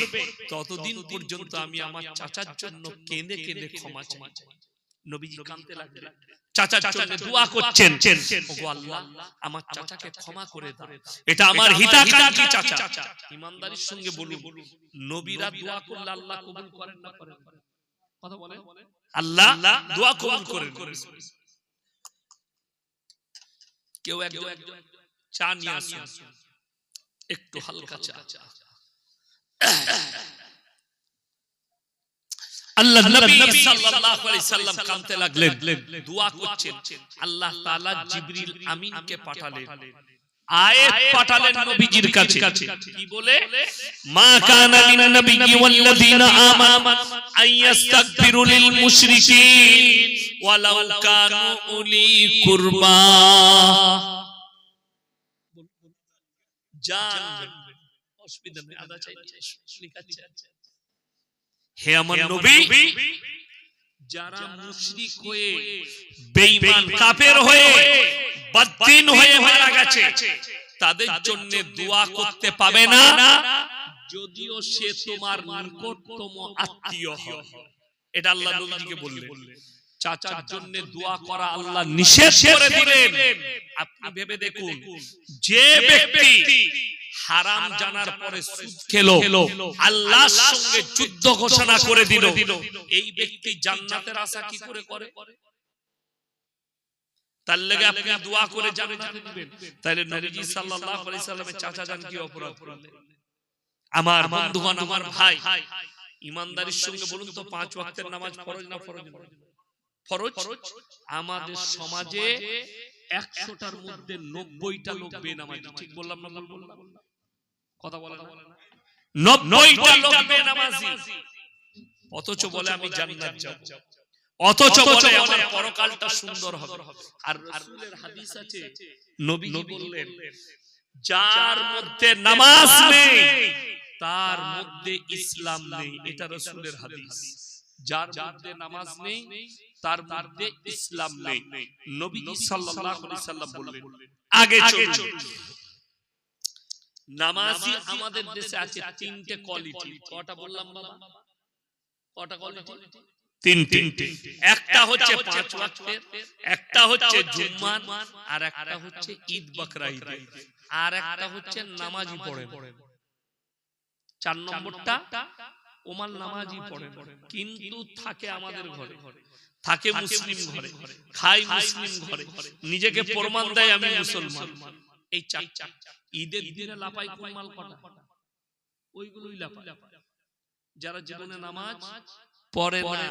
[SPEAKER 1] ততদিন পর্যন্ত আমি আমার চাচার জন্য কেঁদে কেঁদে ক্ষমা চাই। নবীজি কাঁদতে লাগলেন, চাচার জন্য দোয়া করছেন, ওগো আল্লাহ, আমার চাচাকে ক্ষমা করে দাও, এটা আমার হিতাকাঙ্ক্ষী চাচা। ইমানদারির সঙ্গে বলুন, নবীরা দোয়া করলে আল্লাহ কবুল করেন না করেন? কথা বলেন, আল্লাহ দোয়া কবুল করেন। কেউ একজন চা নিয়ে আসুন, একটু হালকা চা। আল্লাহ নবী সাল্লাল্লাহু আলাইহি সাল্লাম কাঁদতে লাগলেন, দোয়া করছেন। আল্লাহ তাআলা জিবরিল আমিনকে পাঠালেন, আয়াত পাঠালেন নবীজির কাছে। কি বলে? মা কানা লিন নবিয়্যি ওয়াল্লাযিনা আমানু আইয়াস্তাগফিরু লিল মুশরিকিন ওয়ালাউ কানু উলি কুরবা। জান অসুবিধা নেই, আদা চাই লিখাচ্ছে। হে আমার নবী, যারা মুশরিক হয়ে, বেঈমান কাফের হয়ে বদ্দিন হয়ে মারা গেছে, তাদের জন্য দোয়া করতে পাবে না যদিও সে তোমার নিকটতম আত্মীয় হয়। এটা আল্লাহ নবীজিকে বললেন। চাচার জন্য দোয়া করা আল্লাহ নিষেধ করে দিলেন। আপনি ভেবে দেখুন, যে ব্যক্তি হারাম জানার পরে সুদ খেলো, আল্লাহর সঙ্গে যুদ্ধ ঘোষণা করে দিল, এই ব্যক্তি জান্নাতের আশা কি করে করে? তার লাগি আপনি দোয়া করে জান্নাতে দিবেন। তাহলে নবীজি সাল্লাল্লাহু আলাইহি সাল্লামের চাচা জান কি অপরাধ করলেন? আমার বন্ধুগণ, আমার ভাই, ইমানদারির সঙ্গে বলুন তো, 5 ওয়াক্তের নামাজ ফরজ না ফরজ? ফরজ। আমাদের সমাজে 100টার মধ্যে 90টা লোক বেনামাজি। ঠিক বললাম না? কথা বলে না? 90টা লোক বেনামাজি, অথচ বলে আমি জান্নাত যাব, অথচ বলে আমার পরকালটা সুন্দর হবে। আর রাসূলের হাদিস আছে, নবীজি বললেন, যার মধ্যে নামাজ নেই তার মধ্যে ইসলাম নেই। এটা রাসূলের হাদিস। যার মধ্যে নামাজ নেই তার মধ্যে ইসলাম নেই। নবীজি সাল্লাল্লাহু আলাইহি সাল্লাম বললেন। আগে চলুন, নামাজি আমাদের দেশে আছে 3টে কোয়ালিটি। কটা বললাম বাবা? কটা কোয়ালিটি? 3টে। একটা হচ্ছে 5 ওয়াক্তের, একটা হচ্ছে জুম্মান, আর একটা হচ্ছে ঈদ বকরা ঈদ, আর একটা হচ্ছে নামাজি পড়ে। 4 নম্বরটা ওমান নামাজি পড়ে কিন্তু থাকে আমাদের ঘরে, থাকে মুসলিম ঘরে, খায় মুসলিম ঘরে, নিজেকে প্রমাণ দেয় আমি মুসলমান। এই 4টা। ঈদের দিনে লাপাই কোন মাল কটা? ওইগুলোই লাপাই। যারা জীবনে নামাজ পড়ে না।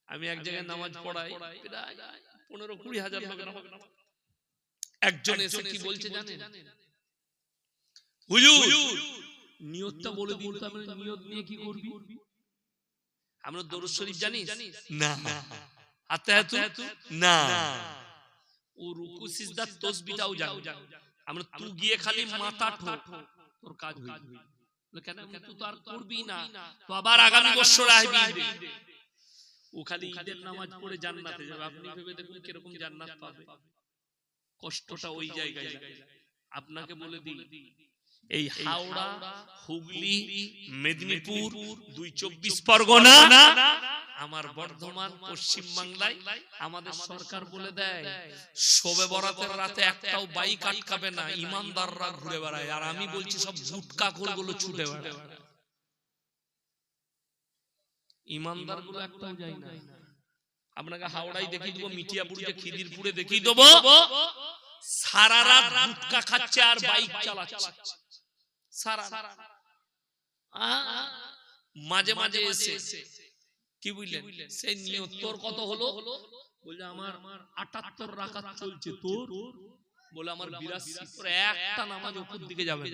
[SPEAKER 1] আমি এক জায়গায় নামাজ পড়াই, প্রায় 15-20 হাজার লোক নামাজ। একজন এসে কি বলছে জানেন? হুজুর নিয়তটা বলে দিন তো, আমি নিয়ত নিয়ে কি করবি? আমরা দরুদ শরীফ জানিস? না। আত্তাহিয়াতু? না। ও রুকু সিজদা তাসবিহটাও জানি। আমরা তুই গিয়ে খালি মাথা ঠোক, তোর কাজ হয়ে যাবে। কেন তুই তো আর করবি না, তো আবার আগামী বছর আসবি। ও খালি ঈদের নামাজ পড়ে জান্নাতে যাবে। আপনি ভেবে দেখুন কিরকম জান্নাত পাবে। কষ্টটা ওই জায়গায়। আপনাকে বলে দিই, এই হাওড়া, হুগলি, মেদিনীপুর, 2-24 পরগনা, আমার বর্ধমান, পশ্চিম বাংলায় আমাদের সরকার বলে দেয় শবে বরাতের রাতে একটাও বাইক আটকাবে না, ইমানদাররা ঘুরে বেড়ায়। আর আমি বলছি সব গুটকাখোর গুলো ছুটে বেড়ায়, ইমানদার গুলো একটাও যায় না। আপনাকে হাওড়ায় দেখিয়ে দেবো, মিঠিয়াপুরে, খিদিরপুরে দেখিয়ে দেবো, সারা রাত গুটকা খাচ্ছে আর বাইক চালাচ্ছে। মাঝে মাঝে এসে কি বুঝলেন, সেই নিয়ত তোর কত হলো? বলে আমার 78 রাকাত চলছে। তোর? বলে আমার 82। একটা নামাজ উপর দিকে যাবে।